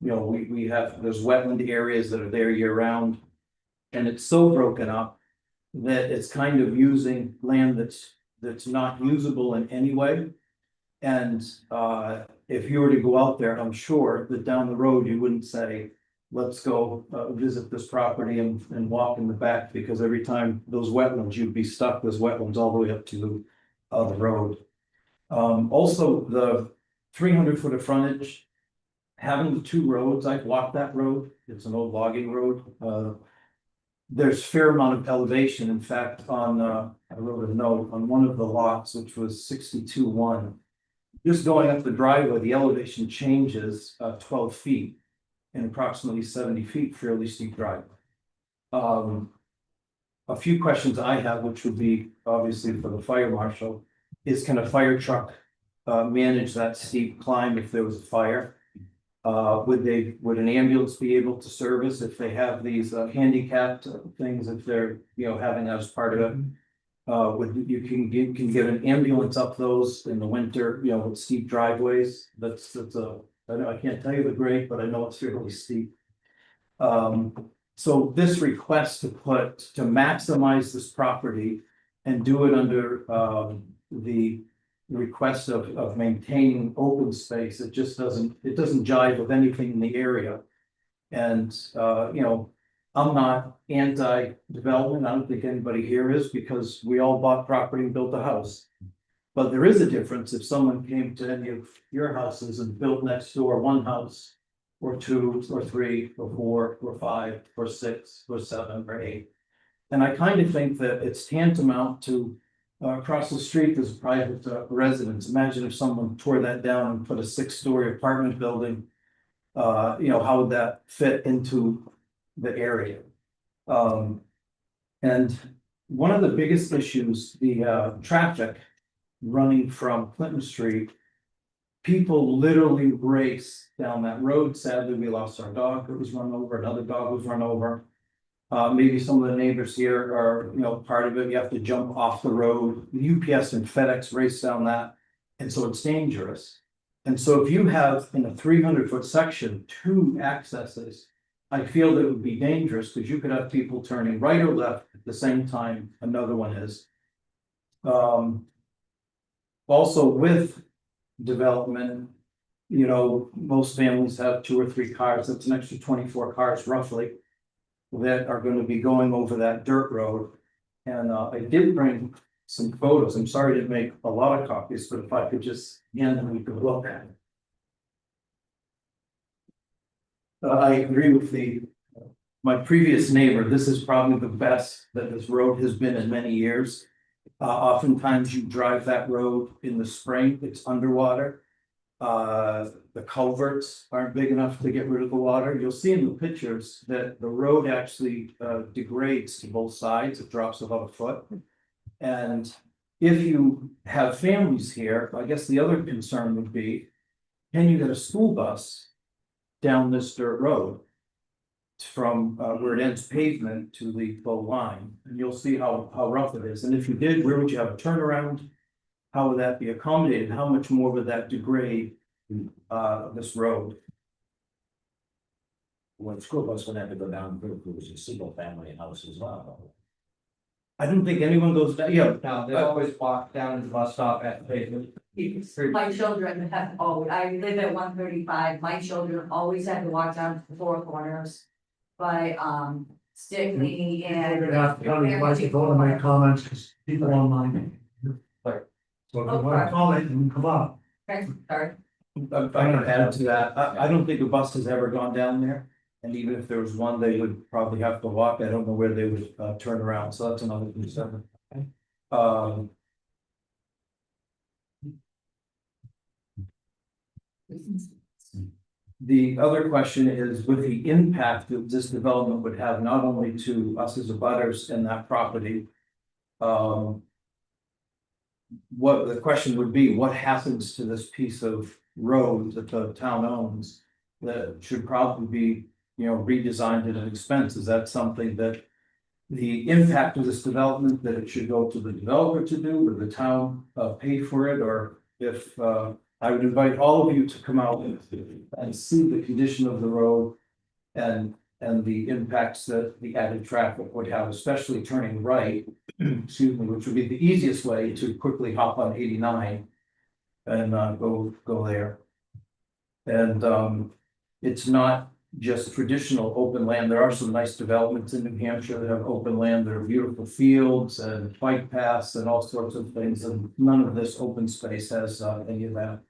We have, there's wetland areas that are there year round. And it's so broken up that it's kind of using land that's not usable in any way. And if you were to go out there, I'm sure that down the road, you wouldn't say, let's go visit this property and walk in the back, because every time those wetlands, you'd be stuck with wetlands all the way up to the road. Also, the 300 foot of frontage, having the 2 roads, I've walked that road. It's an old logging road. There's fair amount of elevation. In fact, I wrote a note on one of the lots, which was 62-1. Just going up the driveway, the elevation changes 12 feet in approximately 70 feet, fairly steep driveway. A few questions I have, which would be obviously for the fire marshal, is can a fire truck manage that steep climb if there was a fire? Would an ambulance be able to service if they have these handicapped things, if they're, having that as part of it? You can get an ambulance up those in the winter, with steep driveways. I can't tell you the grade, but I know it's fairly steep. So this request to maximize this property and do it under the request of maintaining open space, it doesn't jive with anything in the area. And I'm not anti-development. I don't think anybody here is, because we all bought property and built a house. But there is a difference if someone came to any of your houses and built next door 1 house, or 2, or 3, or 4, or 5, or 6, or 7, or 8. And I kind of think that it's tantamount to across the street, there's a private residence. Imagine if someone tore that down and put a 6-story apartment building. How would that fit into the area? And one of the biggest issues, the traffic running from Clinton Street, people literally race down that road. Sadly, we lost our dog that was run over, another dog was run over. Maybe some of the neighbors here are, part of it. You have to jump off the road. UPS and FedEx race down that. And so it's dangerous. And so if you have in a 300 foot section, 2 accesses, I feel that it would be dangerous, because you could have people turning right or left at the same time another one is. Also with development, you know, most families have 2 or 3 cars, that's an extra 24 cars roughly. That are gonna be going over that dirt road. And I did bring some photos, I'm sorry to make a lot of copies, but if I could just hand them, we could look at it. I agree with my previous neighbor, this is probably the best that this road has been in many years. Oftentimes you drive that road in the spring, it's underwater. The culverts aren't big enough to get rid of the water. You'll see in the pictures that the road actually degrades to both sides. It drops about a foot. And if you have families here, I guess the other concern would be, can you get a school bus down this dirt road? From where it ends pavement to the low line, and you'll see how rough it is. And if you did, where would you have a turnaround? How would that be accommodated? How much more would that degrade this road? Well, the school bus gonna have to go down, it was a single family house as well. I don't think anyone goes down, yeah, No, they always walk down to the bus stop at the pavement. My children have always, I live at 135, my children always had to walk down to the Four Corners. By Stickney and. We're gonna have to come and to go to my comments, because people online. Right. So if you want to comment, you can come up. Okay, sorry. I'm gonna add to that. I don't think a bus has ever gone down there. And even if there was one, they would probably have to walk. I don't know where they would turn around, so that's another concern. The other question is with the impact that this development would have not only to us as abutters in that property. What the question would be, what happens to this piece of road that the town owns? That should probably be, you know, redesigned at an expense. Is that something that? The impact of this development, that it should go to the developer to do, or the town pay for it, or if I would invite all of you to come out and see the condition of the road. And the impacts that the added traffic would have, especially turning right, excuse me, which would be the easiest way to quickly hop on 89. And go there. And it's not just traditional open land. There are some nice developments in New Hampshire that have open land. There are beautiful fields and bike paths and all sorts of things, and none of this open space has any of that.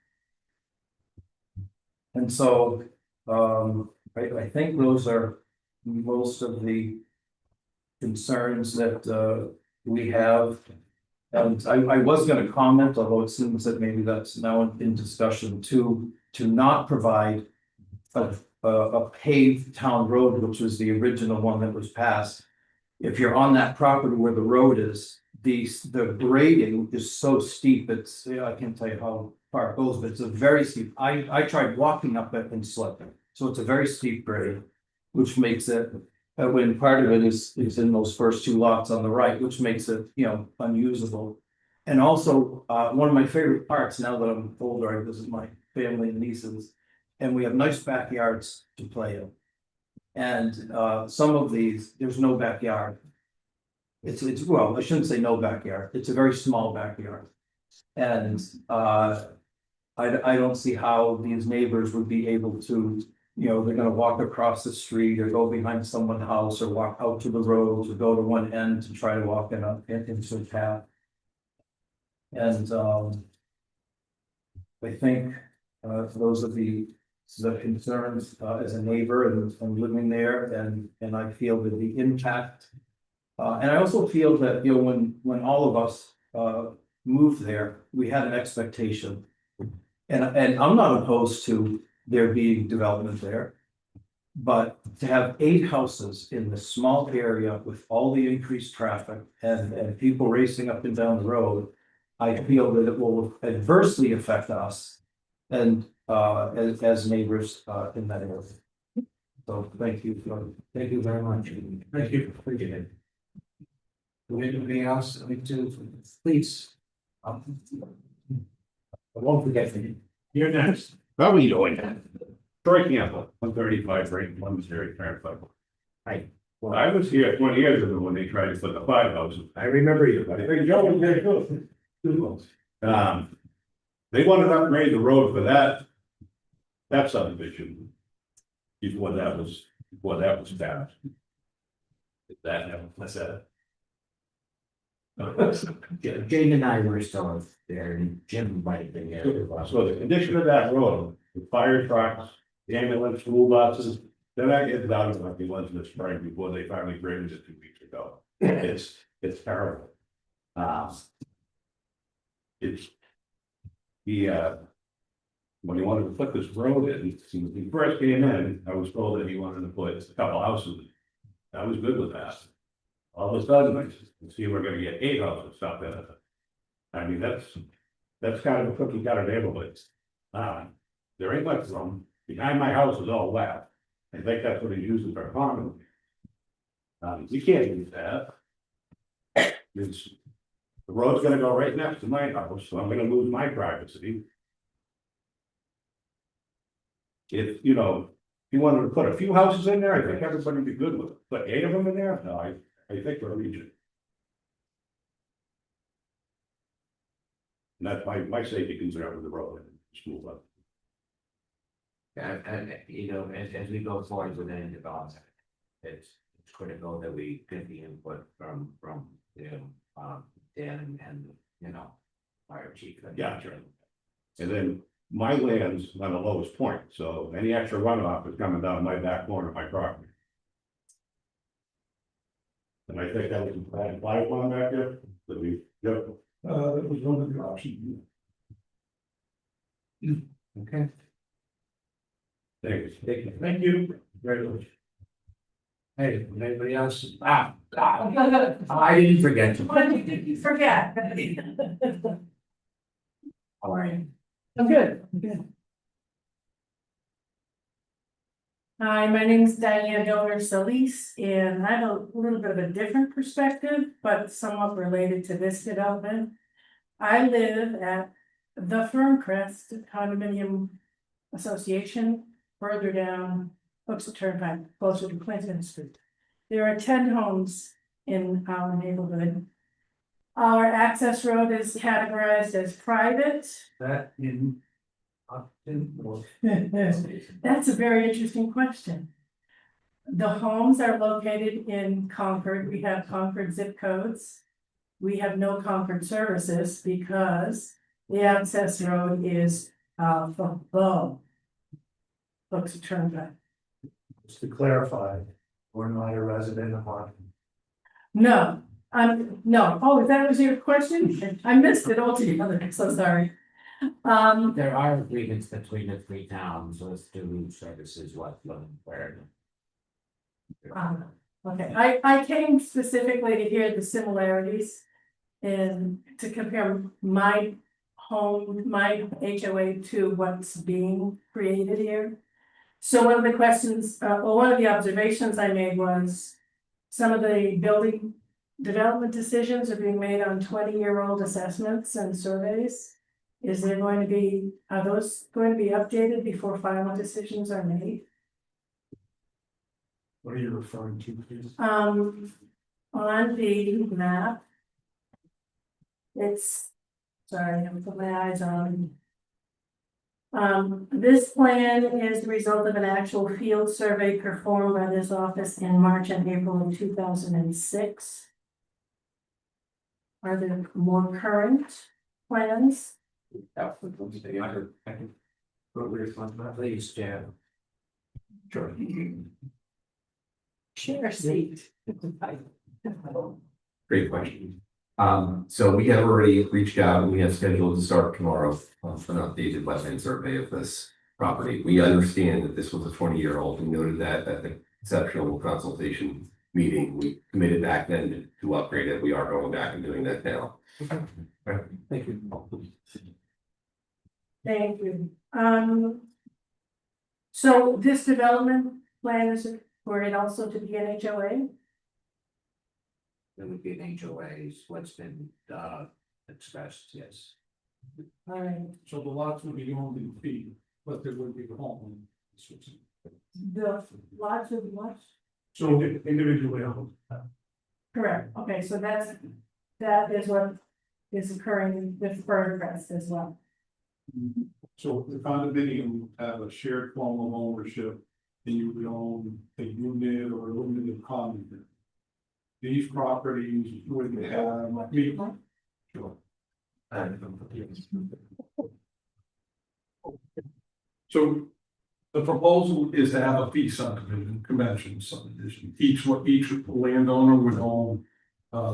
And so I think those are most of the concerns that we have. And I was gonna comment, although it seems that maybe that's now in discussion, to not provide a paved town road, which was the original one that was passed. If you're on that property where the road is, the grading is so steep, it's, I can't tell you how far it goes, but it's a very steep. I tried walking up it and slipping, so it's a very steep grade, which makes it, when part of it is in those first 2 lots on the right, which makes it, you know, unusable. And also, one of my favorite parts, now that I'm older, I visit my family and nieces, and we have nice backyards to play in. And some of these, there's no backyard. It's well, I shouldn't say no backyard, it's a very small backyard. And I don't see how these neighbors would be able to, you know, they're gonna walk across the street or go behind someone's house or walk out to the road or go to one end to try to walk into a path. And I think those are the concerns as a neighbor and living there, and I feel that the impact. And I also feel that, you know, when all of us moved there, we had an expectation. And I'm not opposed to there being development there. But to have 8 houses in this small area with all the increased traffic and people racing up and down the road, I feel that it will adversely affect us and as neighbors in that area. So thank you very much. Thank you. Appreciate it. Do anybody else, please? I won't forget me. You're next. How are we doing? Troy Campbell, 135 Rankin Missouri Turnpike. Hi. Well, I was here 20 years ago when they tried to put the firehouse. I remember you, buddy. Hey, Joe was there too. They wanted to upgrade the road for that subdivision. Before that was passed. That never, that's that. Yeah, Jane and I were still there, and Jim might have been there. So the condition of that road, the fire trucks, the ambulance, school buses, then I get down like it was this spring before they finally graded it 2 weeks ago. It's terrible. It's. When he wanted to put this road in, when he first came in, I was told that he wanted to put a couple houses. I was good with that. All of a sudden, I see we're gonna get 8 houses stuff in it. I mean, that's kind of a cookie cutter neighborhood. There ain't much room. Behind my house is all wet. I think that's what he uses for farming. You can't use that. It's, the road's gonna go right next to my house, so I'm gonna lose my privacy. If, you know, if you wanted to put a few houses in there, I think everybody would be good with it. But 8 of them in there, no, I think we're reaching. And that's my safety concern with the road and school level. And, you know, as we go forward with any development, it's critical that we get the input from, you know, Dan and, you know, fire chief. Yeah, sure. And then my land's on the lowest point, so any extra runoff is coming down my back corner of my property. And I think that was the flag one back there, that we, yep. That was one of the options. Okay. Thanks. Thank you very much. Hey, anybody else? I didn't forget you. What did you forget? How are you? I'm good, I'm good. Hi, my name is Diane Dover Solis, and I have a little bit of a different perspective, but somewhat related to this development. I live at the Ferncrest Condominium Association, further down Hooks Turnpike, closer to Clinton Street. There are 10 homes in our neighborhood. Our access road is categorized as private. That in Upton or? That's a very interesting question. The homes are located in Concord. We have Concord zip codes. We have no Concord services because the access road is from Bow. Hooks Turnpike. Just to clarify, we're not a resident of Hartford. No, no. Oh, that was your question? I missed it altogether. I'm so sorry. There are agreements between the 3 towns as to services, what, where. Okay, I came specifically to hear the similarities and to compare my home, my HOA to what's being created here. So one of the questions, or one of the observations I made was some of the building development decisions are being made on 20-year-old assessments and surveys. Is there going to be, are those going to be updated before final decisions are made? What are you referring to, please? On the map. It's, sorry, I'm putting my eyes on. This plan is the result of an actual field survey performed by this office in March and April of 2006. Are there more current plans? Please, Jan. Sure. Share a seat. Great question. So we have already reached out and we have scheduled to start tomorrow an updated wetland survey of this property. We understand that this was a 20-year-old. We noted that at the conceptual consultation meeting, we committed back then to upgrade it. We are going back and doing that now. Right. Thank you. Thank you. So this development plan is for it also to be an HOA? There would be an HOA, is what's been expressed, yes. All right, So the lots would be only feet, but there would be the home. the lots of what? So individually owned. Correct, okay, so that is what is occurring with Bird Crest as well. So the condominium would have a shared form of ownership, and you would own a unit or a limited common. These properties would have, sure. So the proposal is to have a fee subdivision, convention subdivision. Each landowner would own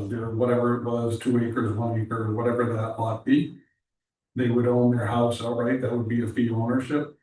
their whatever it was, 2 acres, 1 acre, whatever that lot be. They would own their house outright. That would be a fee ownership.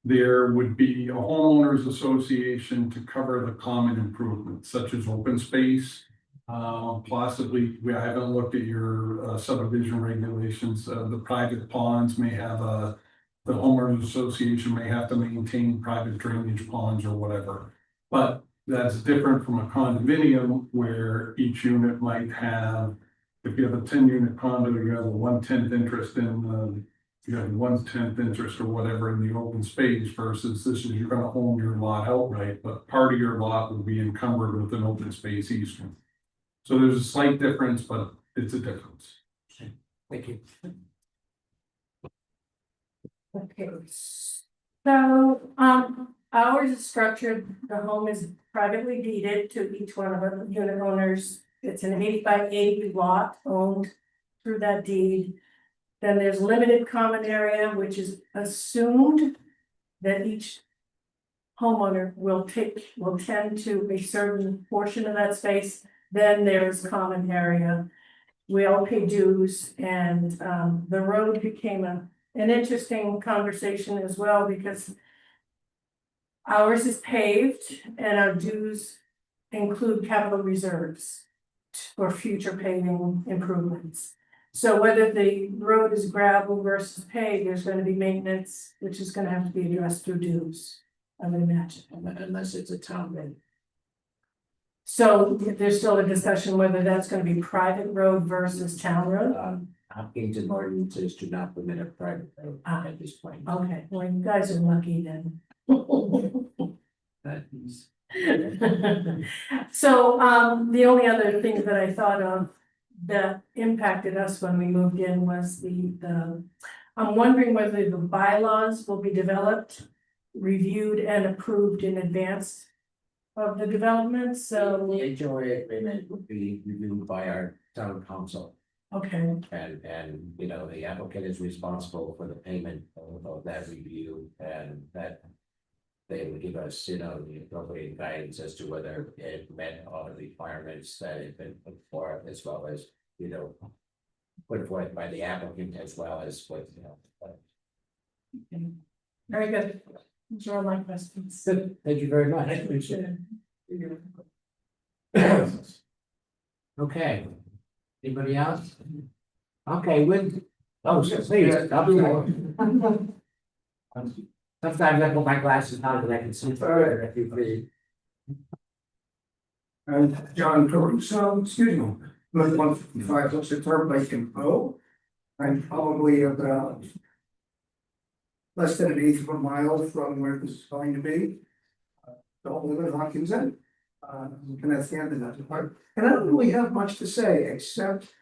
There would be a homeowners association to cover the common improvements such as open space. Possibly, I haven't looked at your subdivision regulations. The private ponds may have the homeowners association may have to maintain private drainage ponds or whatever. But that's different from a condominium where each unit might have, if you have a 10-unit condo, you have a 1/10 interest in you have 1/10 interest or whatever in the open space versus this is you're gonna own your lot outright, but part of your lot will be encumbered with an open space easement. So there's a slight difference, but it's a difference. Thank you. Okay. So, ours is structured, the home is privately deeded to each one of the unit owners. It's an 80 by 80 lot owned through that deed. Then there's limited common area, which is assumed that each homeowner will tend to a certain portion of that space. Then there's common area. We all pay dues, and the road became an interesting conversation as well because ours is paved and our dues include capital reserves for future paving improvements. So whether the road is gravel versus paved, there's going to be maintenance, which is going to have to be addressed through dues, I would imagine. Unless it's a town road. So there's still a discussion whether that's going to be private road versus town road. Hopkinton ordinances do not permit a private road at this point. Okay, well, you guys are lucky then. That is- So, the only other thing that I thought of that impacted us when we moved in was I'm wondering whether the bylaws will be developed, reviewed and approved in advance of the development, so, The HOA agreement would be reviewed by our town council. okay, And, you know, the applicant is responsible for the payment of that review and that. They would give us, you know, the appropriate guidance as to whether it met all the requirements that had been put forth, as well as, you know. Put forth by the applicant as well as what, you know. very good. Those are all my questions. Good, thank you very much. Okay. Anybody else? Okay, please. Sometimes I put my glasses on and I can see further if you please. And John Caruso, excuse me, with 155 Hooksett Turnpike in Poe. I'm probably about less than 1/8 of a mile from where this is going to be. Don't live in Hopkinton. And that's the end of that part. And I don't really have much to say except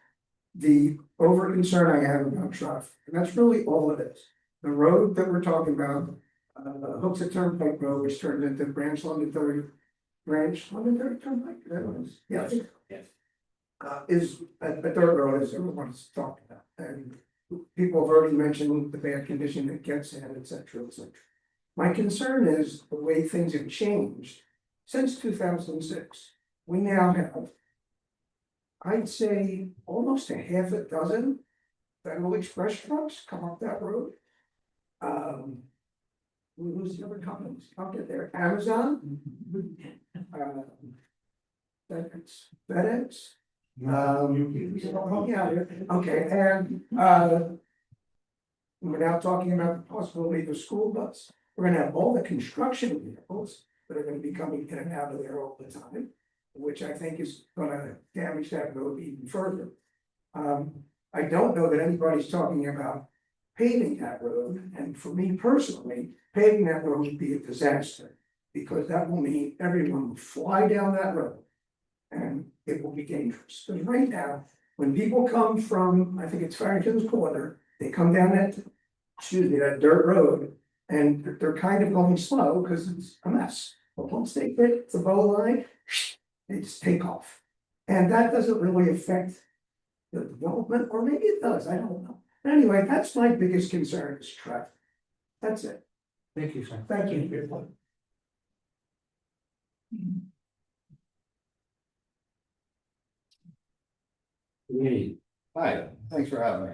the over concern I have about traffic. And that's really all it is. The road that we're talking about, Hooksett Turnpike Road, which turned into Branch London Turnpike, that was, yeah. Yes. Is a dirt road, as everyone's talked about, and people have already mentioned the bad condition it gets in, et cetera, et cetera. My concern is the way things have changed since 2006. We now have, I'd say, almost a half a dozen Federal Express trucks come up that road. Who's the other companies up there? Amazon. FedEx. Yeah, okay, and we're now talking about the possibility of a school bus. We're gonna have all the construction vehicles that are gonna be coming in and out of there all the time, which I think is gonna damage that road even further. I don't know that anybody's talking about paving that road, and for me personally, paving that road would be a disaster. Because that will mean everyone will fly down that road. And it will be dangerous, because right now, when people come from, I think it's Farrington's Corner, they come down that, excuse me, that dirt road. And they're kind of going slow because it's a mess, but once they hit the bow line, they just take off. And that doesn't really affect the development, or maybe it does, I don't know. Anyway, that's my biggest concern is traffic. That's it. Thank you, sir. Thank you. Hi, thanks for having me.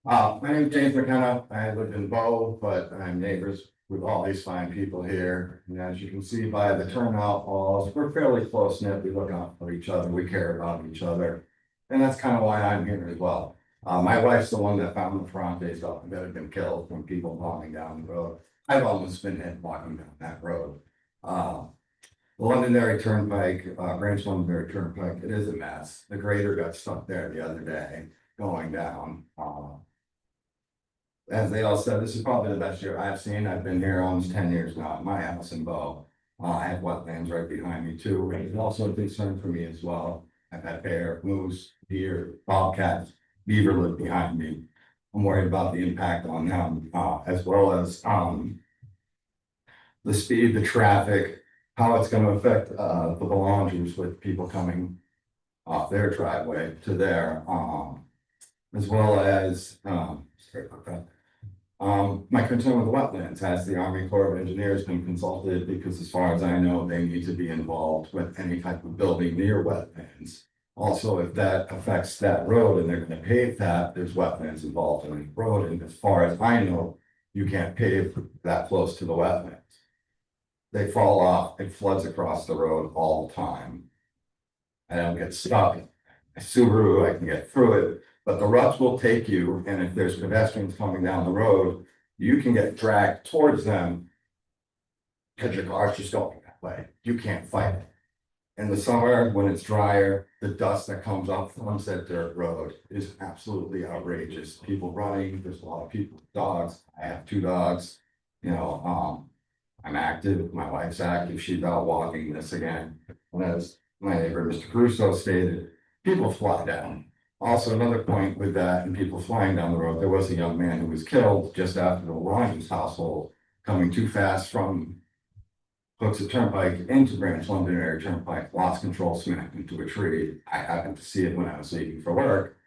My name is James McKenna. I live in Bow, but I'm neighbors with all these fine people here. And as you can see by the turnout walls, we're fairly close knit. We look out for each other. We care about each other. And that's kind of why I'm here as well. My wife's the one that found the Ferrante's up that had been killed from people walking down the road. I've almost been hit walking down that road. The Londonderry Turnpike, Branch Londonderry Turnpike, it is a mess. The grader got stuck there the other day going down. As they all said, this is probably the best year I've seen. I've been here almost 10 years now at my house in Bow. I have wetlands right behind me too. It's also a concern for me as well. I've had bear, moose, deer, bobcats, beaver live behind me. I'm worried about the impact on them, as well as the speed, the traffic, how it's going to affect the Belongers with people coming off their driveway to there, as well as sorry about that. My concern with wetlands, has the Army Corps of Engineers been consulted? Because as far as I know, they need to be involved with any type of building near wetlands. Also, if that affects that road and they're going to pave that, there's wetlands involved in the road. And as far as I know, you can't pave that close to the wetlands. They fall off, it floods across the road all the time. I don't get stuck. A Subaru, I can get through it, but the ruts will take you, and if there's pedestrians coming down the road, you can get dragged towards them because your car's just going that way. You can't fight it. In the summer, when it's drier, the dust that comes up from that dirt road is absolutely outrageous. People running, there's a lot of people with dogs. I have 2 dogs, you know, I'm active, my wife's active, she's out walking this again. And as my neighbor, Mr. Crusoe stated, people fly down. Also, another point with that and people flying down the road, there was a young man who was killed just after the Ryan's household coming too fast from Hooksett Turnpike into Branch Londonderry Turnpike, lost control, smacked into a tree. I happened to see it when I was leaving for work,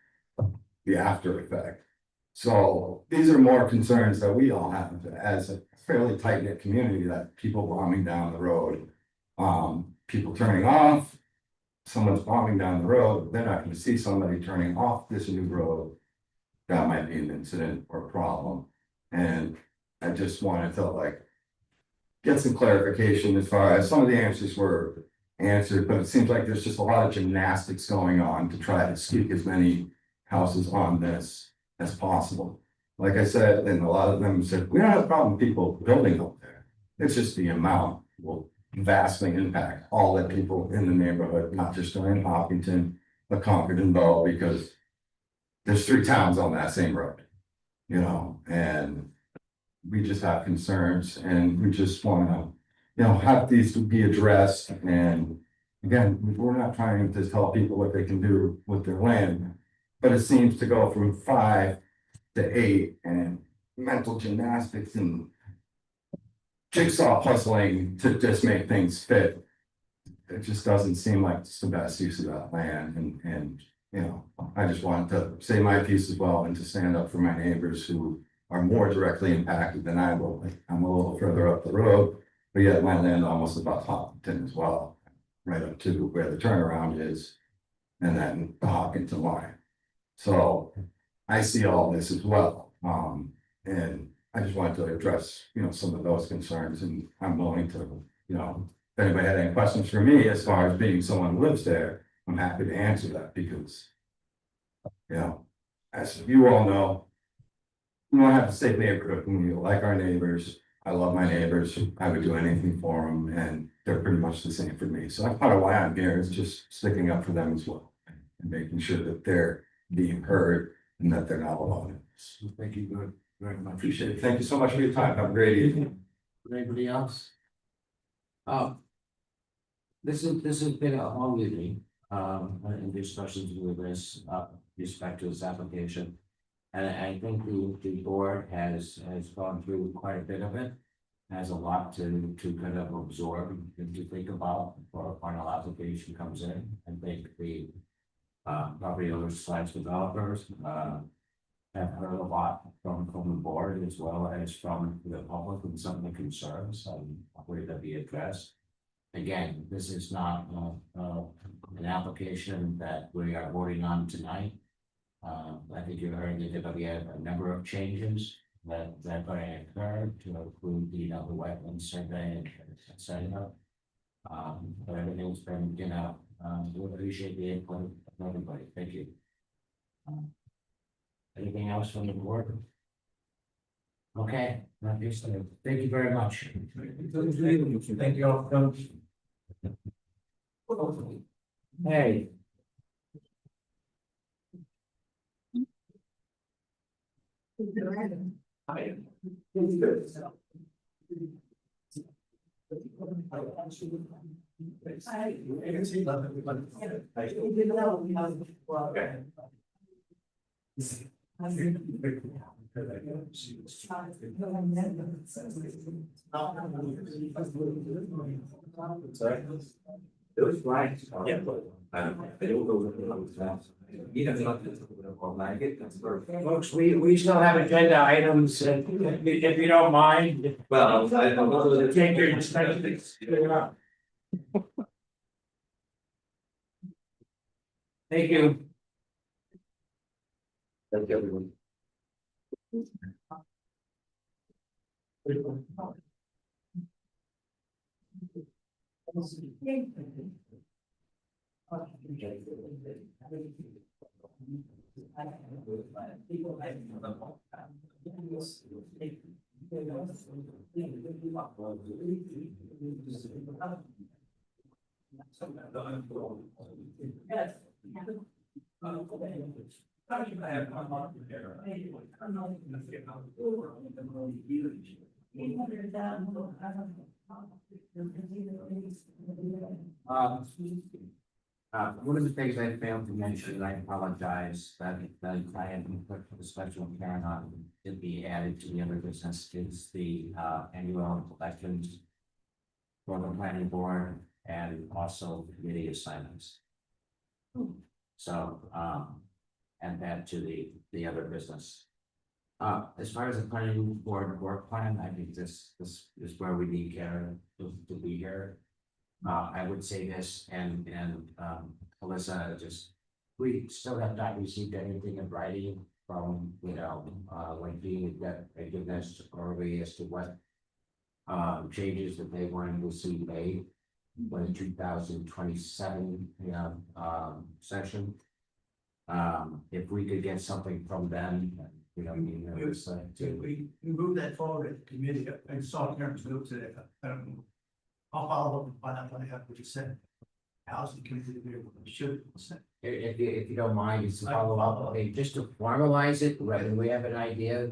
the after effect. So these are more concerns that we all have as a fairly tight-knit community, that people bombing down the road, people turning off, someone's bombing down the road, then I can see somebody turning off this new road. That might be an incident or a problem. And I just wanted to get some clarification as far as some of the answers were answered, but it seems like there's just a lot of gymnastics going on to try to squeak as many houses on this as possible. Like I said, and a lot of them said, we don't have a problem with people building up there. It's just the amount will vastly impact all the people in the neighborhood, not just in Hopkinton, but Concord and Bow, because there's 3 towns on that same road, you know, and we just have concerns and we just want to, you know, have these to be addressed. And again, we're not trying to tell people what they can do with their land, but it seems to go from 5 to 8 and mental gymnastics and jigsaw puzzling to just make things fit. It just doesn't seem like it's the best use of that land. And you know, I just wanted to say my piece as well and to stand up for my neighbors who are more directly impacted than I will. I'm a little further up the road, but yet my land almost about Hopkinton as well, right up to where the turnaround is, and then the Hopkinton line. So I see all this as well. And I just wanted to address, you know, some of those concerns, and I'm willing to, you know, if anybody had any questions for me as far as being someone who lives there, I'm happy to answer that because, you know, as you all know, we don't have a safe neighborhood. We like our neighbors. I love my neighbors. I would do anything for them, and they're pretty much the same for me. So that's part of why I'm here, is just sticking up for them as well and making sure that they're being heard and that they're not alone. So thank you very much. Appreciate it. Thank you so much for your time. Have a great evening. Anybody else? This has been a long evening, in discussions with this, respect to this application. And I think the board has gone through quite a bit of it. Has a lot to kind of absorb and to think about before a final application comes in. I think the property owners slash developers, have heard a lot from the board as well as from the public and some of the concerns, where that be addressed. Again, this is not, an application that we are voting on tonight. I think you heard that there will be a number of changes that are going to occur to include the wetland survey and et cetera. But everything's been, we appreciate the input of everybody. Thank you. Anything else from the board? Okay, thank you very much. Thank you all. Hey. Sorry. It was right. Yeah. I don't go with it. You know, like it, that's perfect. Folks, we still have agenda items, if you don't mind. Well, I don't know. Take your discussion. Thank you. Thank you, everyone. One of the things I failed to mention, and I apologize, that I had put for the special Karen on to be added to the other business is the annual elections for the planning board and also committee assignments. So, and that to the other business. As far as the planning board work plan, I think this is where we need Karen to be here. I would say this and Alyssa, we still have not received anything in writing from, when being a goodness early as to what changes that they wanted to see made for the 2027 session. If we could get something from them, We moved that forward at the committee. I saw Karen's note today. I don't know. I'll follow up and find out what I have what you said. Housing committee should. if you don't mind, just to follow up, okay, just to formalize it, whether we have an idea,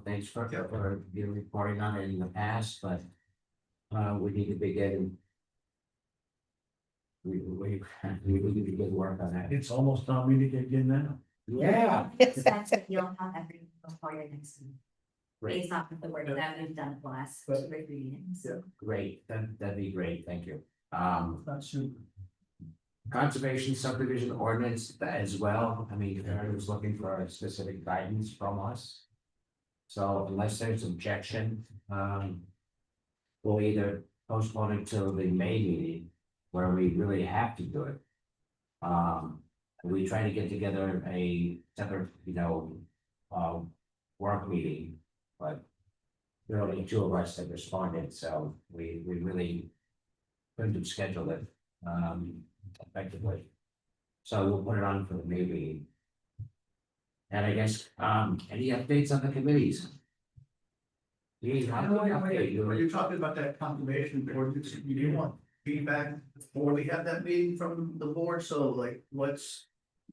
thanks for your reporting on it in the past, but. We need to begin. We need to begin work on that. It's almost time we need to get in now. Yeah. Expect that you'll have everything before your next meeting. Great. Based off of the work that we've done the last two or 3 meetings. Great, that'd be great, thank you. Not soon. Conservation subdivision ordinance as well, I mean, Karen was looking for a specific guidance from us. So unless there's objection, we'll either postpone it till the May meeting, where we really have to do it. We try to get together a separate, work meeting, but there are only 2 of us that responded, so we really couldn't have scheduled it, effectively. So we'll put it on for the May meeting. And I guess, any updates on the committees? When you're talking about that conservation board, you didn't want feedback before we have that meeting from the board, so like, what's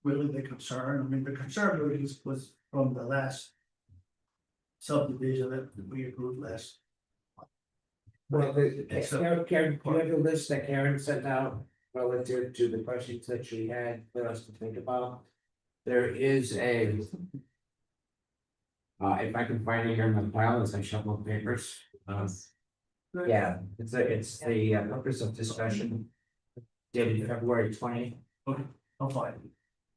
really the concern? I mean, the concern really was from the last subdivision that we approved last. Well, And so- Karen, do you have a list that Karen sent out relative to the questions that she had for us to think about? There is a. If I can find it here in my file, as I shuffle papers, yeah, it's the purpose of discussion. Dated February 20. I'll find it.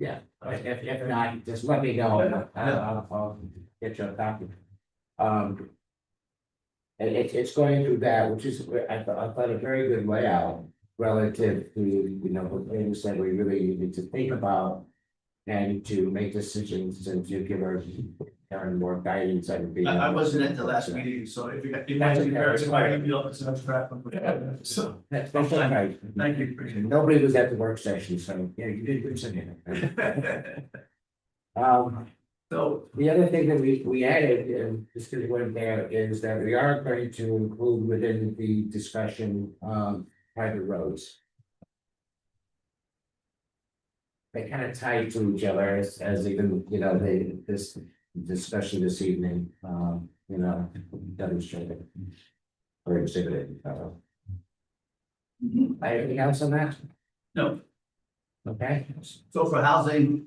Yeah, if not, just let me know, I'll get you a copy. And it's going through that, which is, I thought a very good layout relative to, you know, the things that we really needed to think about. And to make decisions and to give our Karen more guidance and be. I wasn't at the last meeting, so if you got, if That's I okay. embarrassed, I feel it's enough crap. So, That's all right. thank you. Appreciate it. Nobody was at the work session, so, yeah, you did good sitting there. So, The other thing that we added, and just because it went there, is that we are going to include within the discussion, private roads. They kind of tie to each other as even, you know, this discussion this evening, you know, demonstrated. Or exhibited, anything else on that? no, Okay, so for housing,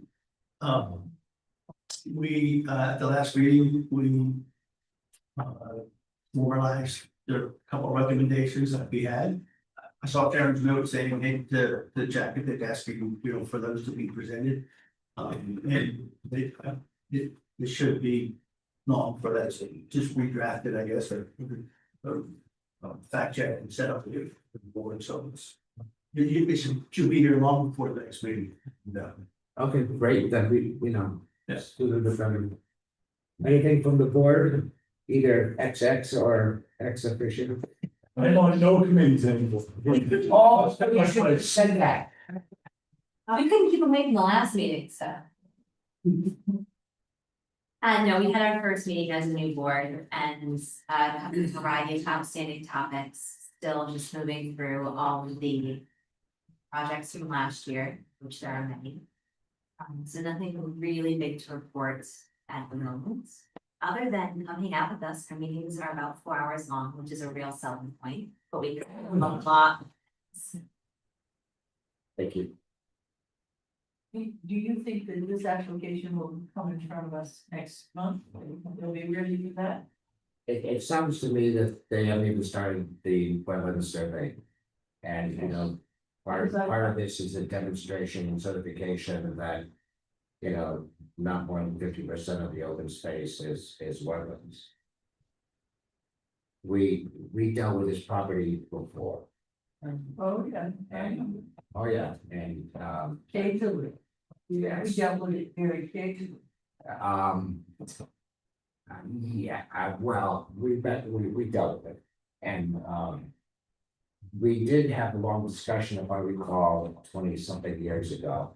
we, at the last meeting, we memorialized the couple of recommendations that we had. I saw Karen's note saying, hey, the jacket that asking, you know, for those to be presented. And it should be long for that, so just redrafted, I guess, or fact check and set up for the board, so it's. It should be here long before the next meeting. No. okay, great, then we know. Yes. Anything from the board, either XX or ex officio? I'm on no committees anymore. Oh, you should have said that. We couldn't keep them waiting the last meeting, so. No, we had our first meeting as a new board and covered a variety of outstanding topics. Still just moving through all of the projects from last year, which there are many. So nothing really big to report at the moment. Other than coming out with us, our meetings are about 4 hours long, which is a real selling point, but we cover a lot. Thank you. Do you think that this application will come in front of us next month? Will we really do that? It sounds to me that they haven't even started the wetland survey. And, you know, part of this is a demonstration and certification that, you know, not more than 50% of the open space is wetlands. We dealt with this property before. Oh, yeah. And, oh, yeah, and, Occasionally. Yeah, we dealt with it very occasionally. yeah, well, we dealt with it. And, we did have a long discussion, if I recall, 20-something years ago.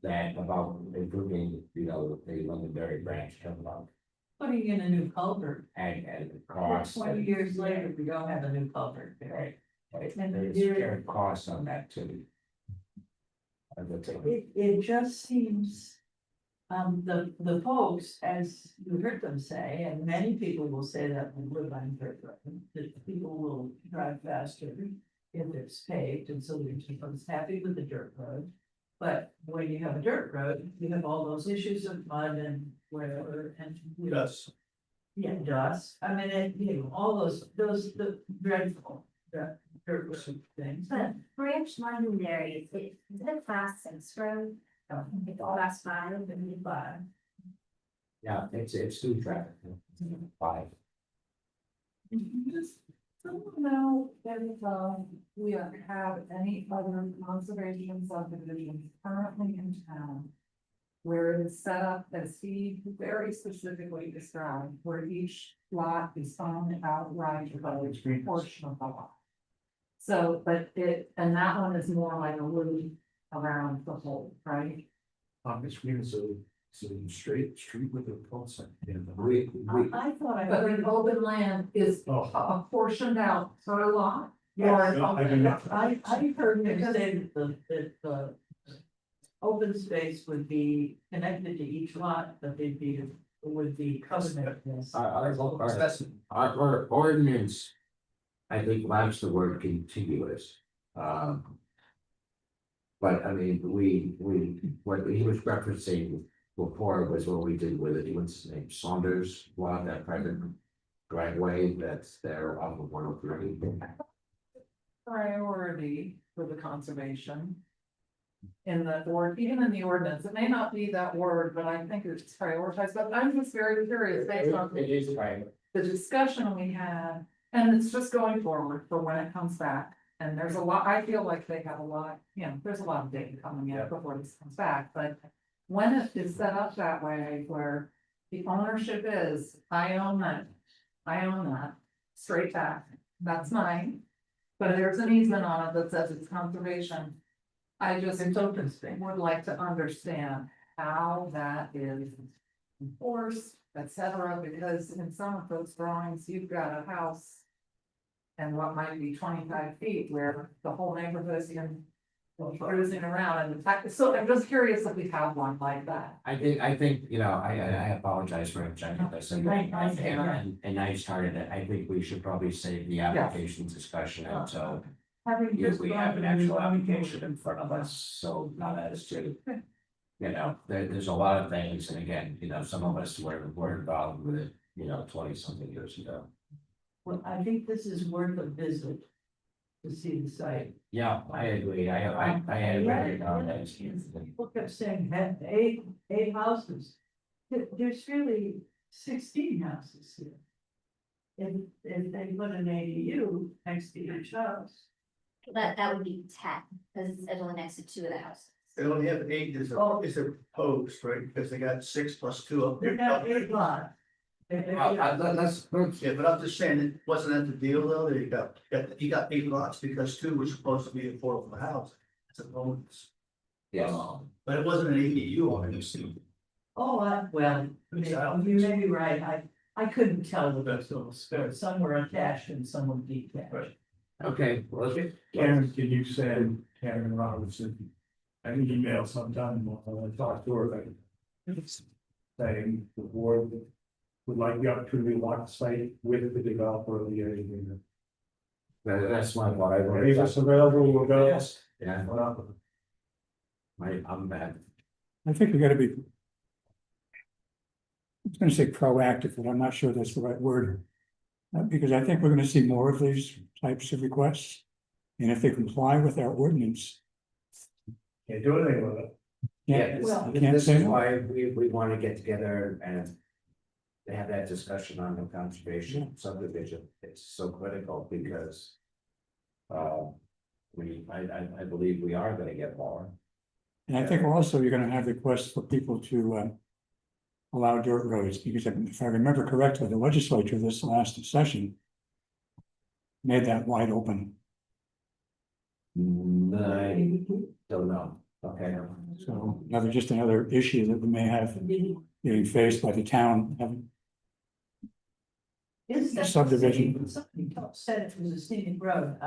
That about improving, you know, the Londonderry branch coming up Putting in a new culvert. and the cost. 20 years later, we don't have a new culvert there. Right, And there's there- shared costs on that too. It just seems, the folks, as you heard them say, and many people will say that when we live on dirt road, that people will drive faster if it's paved, and so everyone's happy with the dirt road. But when you have a dirt road, you have all those issues of mud and whatever, and. Yes. Yeah, dust, I mean, you know, all the dreadful, dirt road things. But Branch Londonderry, is it a class 6 road? It's class 5, and 5. Yeah, it's through traffic. 5. Someone know if we have any other conservation subdivisions currently in town. Where it is set up as he very specifically described, where each lot is owned outright by a portion of the lot. So, but and that one is more like a loop around the whole, right? It's really so straight street with a cul-de-sac. I thought but an open land is apportioned out per lot. Yes. Or- I mean, I heard him say that the open space would be connected to each lot, but they'd be with the covenant. Our ordinance, I think, lacks the word contiguous. But I mean, what he was referencing before was what we did with it, what's his name, Saunders, lot, that private driveway that's there off of 103. Priority for the conservation. In the even in the ordinance, it may not be that word, but I think it's prioritized, but I'm just very curious based on It is private. the discussion we had. And it's just going forward for when it comes back, and there's a lot, I feel like they have a lot, there's a lot of data coming in before this comes back, but. When it is set up that way where the ownership is, I own that, straight back, that's mine. But there's an easement on it that says it's conservation. I just would like to understand how that is enforced, etc. Because in some of those drawings, you've got a house. And what might be 25 feet where the whole neighborhood is in. Cruising around and so I'm just curious if we have one like that. I think, I apologize for objecting this. And I started it. I think we should probably save the application discussion until. We have an actual application in front of us, so not as to. There's a lot of things, and again, some of us were involved with it, 20-something years ago. Well, I think this is worth a visit. To see the site. Yeah, I agree. I agree on that. People kept saying had eight houses. There's really 16 houses here. If they put an ADU next to each house. That would be 10, because it's only next to 2 of the houses. They only have 8, is a proposed, right, because they got 6 plus 2 up there. They got 8 lots. Let's. Yeah, but I'm just saying, it wasn't that the deal though, that he got 8 lots because 2 were supposed to be affordable house. It's a bonus. Yes. But it wasn't an ADU on it. Oh, well, you may be right. I couldn't tell the best of those. Some were attached and some were detached. Okay, well, Karen, can you send Karen Robinson an email sometime when I talk to her, saying the board would like the opportunity to walk the site with the developer of the area. that's my part. If it's available, we'll go. Yes, yeah. I'm bad. I think we gotta be. I was gonna say proactive, but I'm not sure that's the right word. Because I think we're gonna see more of these types of requests. And if they comply with our ordinance. Can't do anything with it. Yeah, Well, this is why we want to get together and. To have that discussion on the conservation subdivision, it's so critical because. I believe we are gonna get more. And I think also you're gonna have requests for people to allow dirt roads, because if I remember correctly, the legislature this last session made that wide open. I don't know, okay. So just another issue that we may have being faced by the town having. Subdivision. Somebody said it was a scenic road.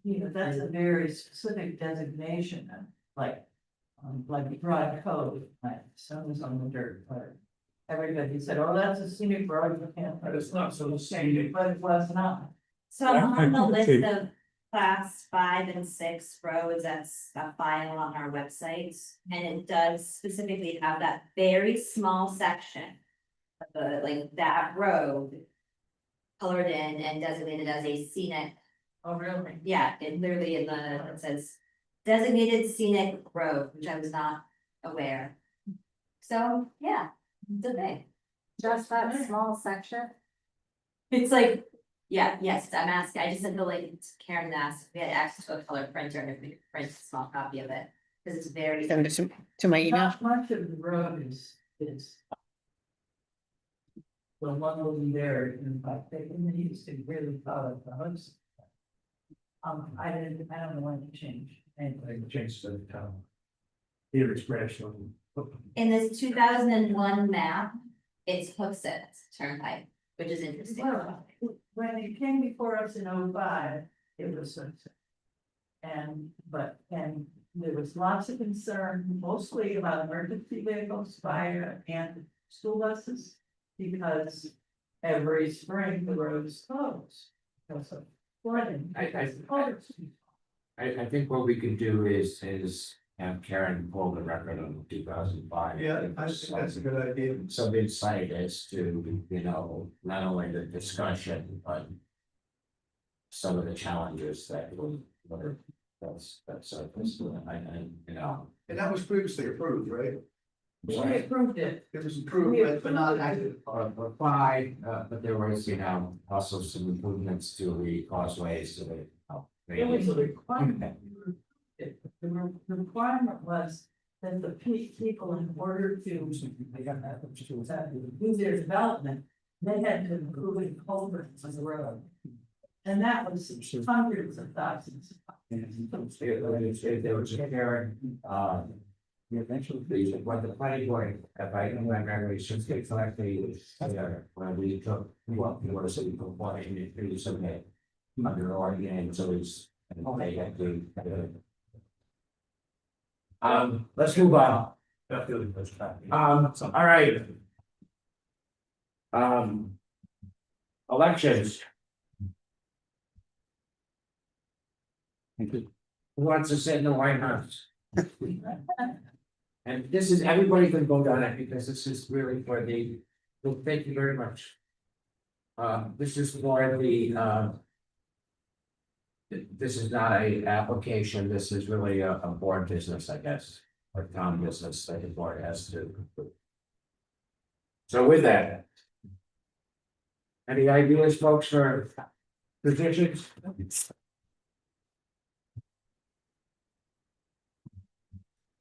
That's a very specific designation, like the broad code, like stones on the dirt, but. Everybody said, oh, that's a scenic road, you can't. But it's not so scenic. But it was not. So on the list Okay. of class 5 and 6 roads, that's a file on our website. And it does specifically have that very small section. Like that road. Colored in and designated as a scenic, Oh, really? yeah, it literally it says. Designated scenic road, which I was not aware. So, yeah, it's a thing. Just that small section? It's like, yeah, yes, I'm asking, I just sent the link to Karen to ask if we had access to a color printer and if we could print a small copy of it. Cause it's very. Send it to my email. Not much of the road is. The one over there, in fact, they used to really follow the house. I don't know when to change. They changed the town. Here expression. In this 2001 map, it's Hooksett Turnpike, which is interesting. Well, when it came before us in 05, it was sunset. And there was lots of concern, mostly about emergency vehicles, fire, and school buses, because every spring the road is closed. Because of flooding. I think what we could do is have Karen pull the record on 2005. Yeah, I think that's a good idea. Some insight as to, you know, not only the discussion, but some of the challenges that were, that's surfaced, and, you know. And that was previously approved, right? We approved it. It was approved, but not active. Applied, but there was, you know, also some improvements to the causeways, to the. It was a requirement. The requirement was that the people, in order to do their development, they had to improve culverts on the road. And that was hundreds of thousands. There was a Karen, eventually, when the planning board, if I can remember, since they collected, when we took, what was it, wanting to do something under Oregon, so it's, they had to. Let's move on. All right. Elections. Who wants to sit in the White House? And this is, everybody can vote on it because this is really for the, well, thank you very much. This is for the, this is not a application, this is really a board business, I guess, or town business that the board has to. So with that. Any ideas, folks, for positions?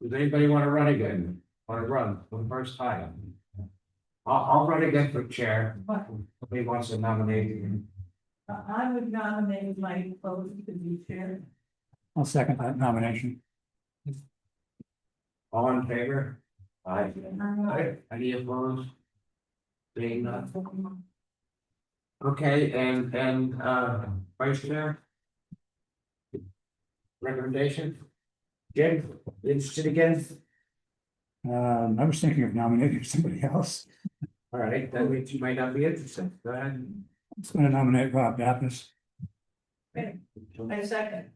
Does anybody want to run again? Want to run for the first time? I'll run again for chair. Somebody wants to nominate. I would nominate Mike Foley to be chair. I'll second that nomination. All in favor? Aye. Any opposed? Being none. Okay, and vice chair? Recommendation? Jim, interested again? I was thinking of nominating somebody else. All right, that means you might not be interested. Go ahead. I'm just gonna nominate Rob Baptist. I second.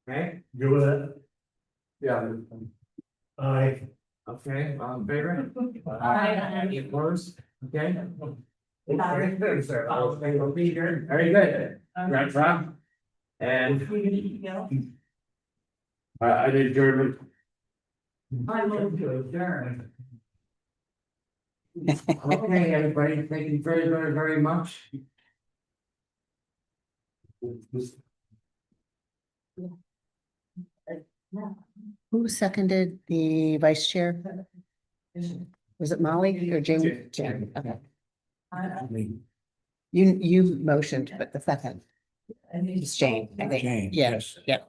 Okay, Good with that? yeah, Aye. okay, all in favor? Aye. Any opposed? Okay. Aye. Very good. Right, Rob? And We need to go. I did German. I move to adjourn. Okay, everybody, thank you very, very, very much. Who seconded the vice chair? Was it Molly or Jane? Jane, okay. You motioned, but the second. And It's Jane, I think. Jane, Yes, yeah.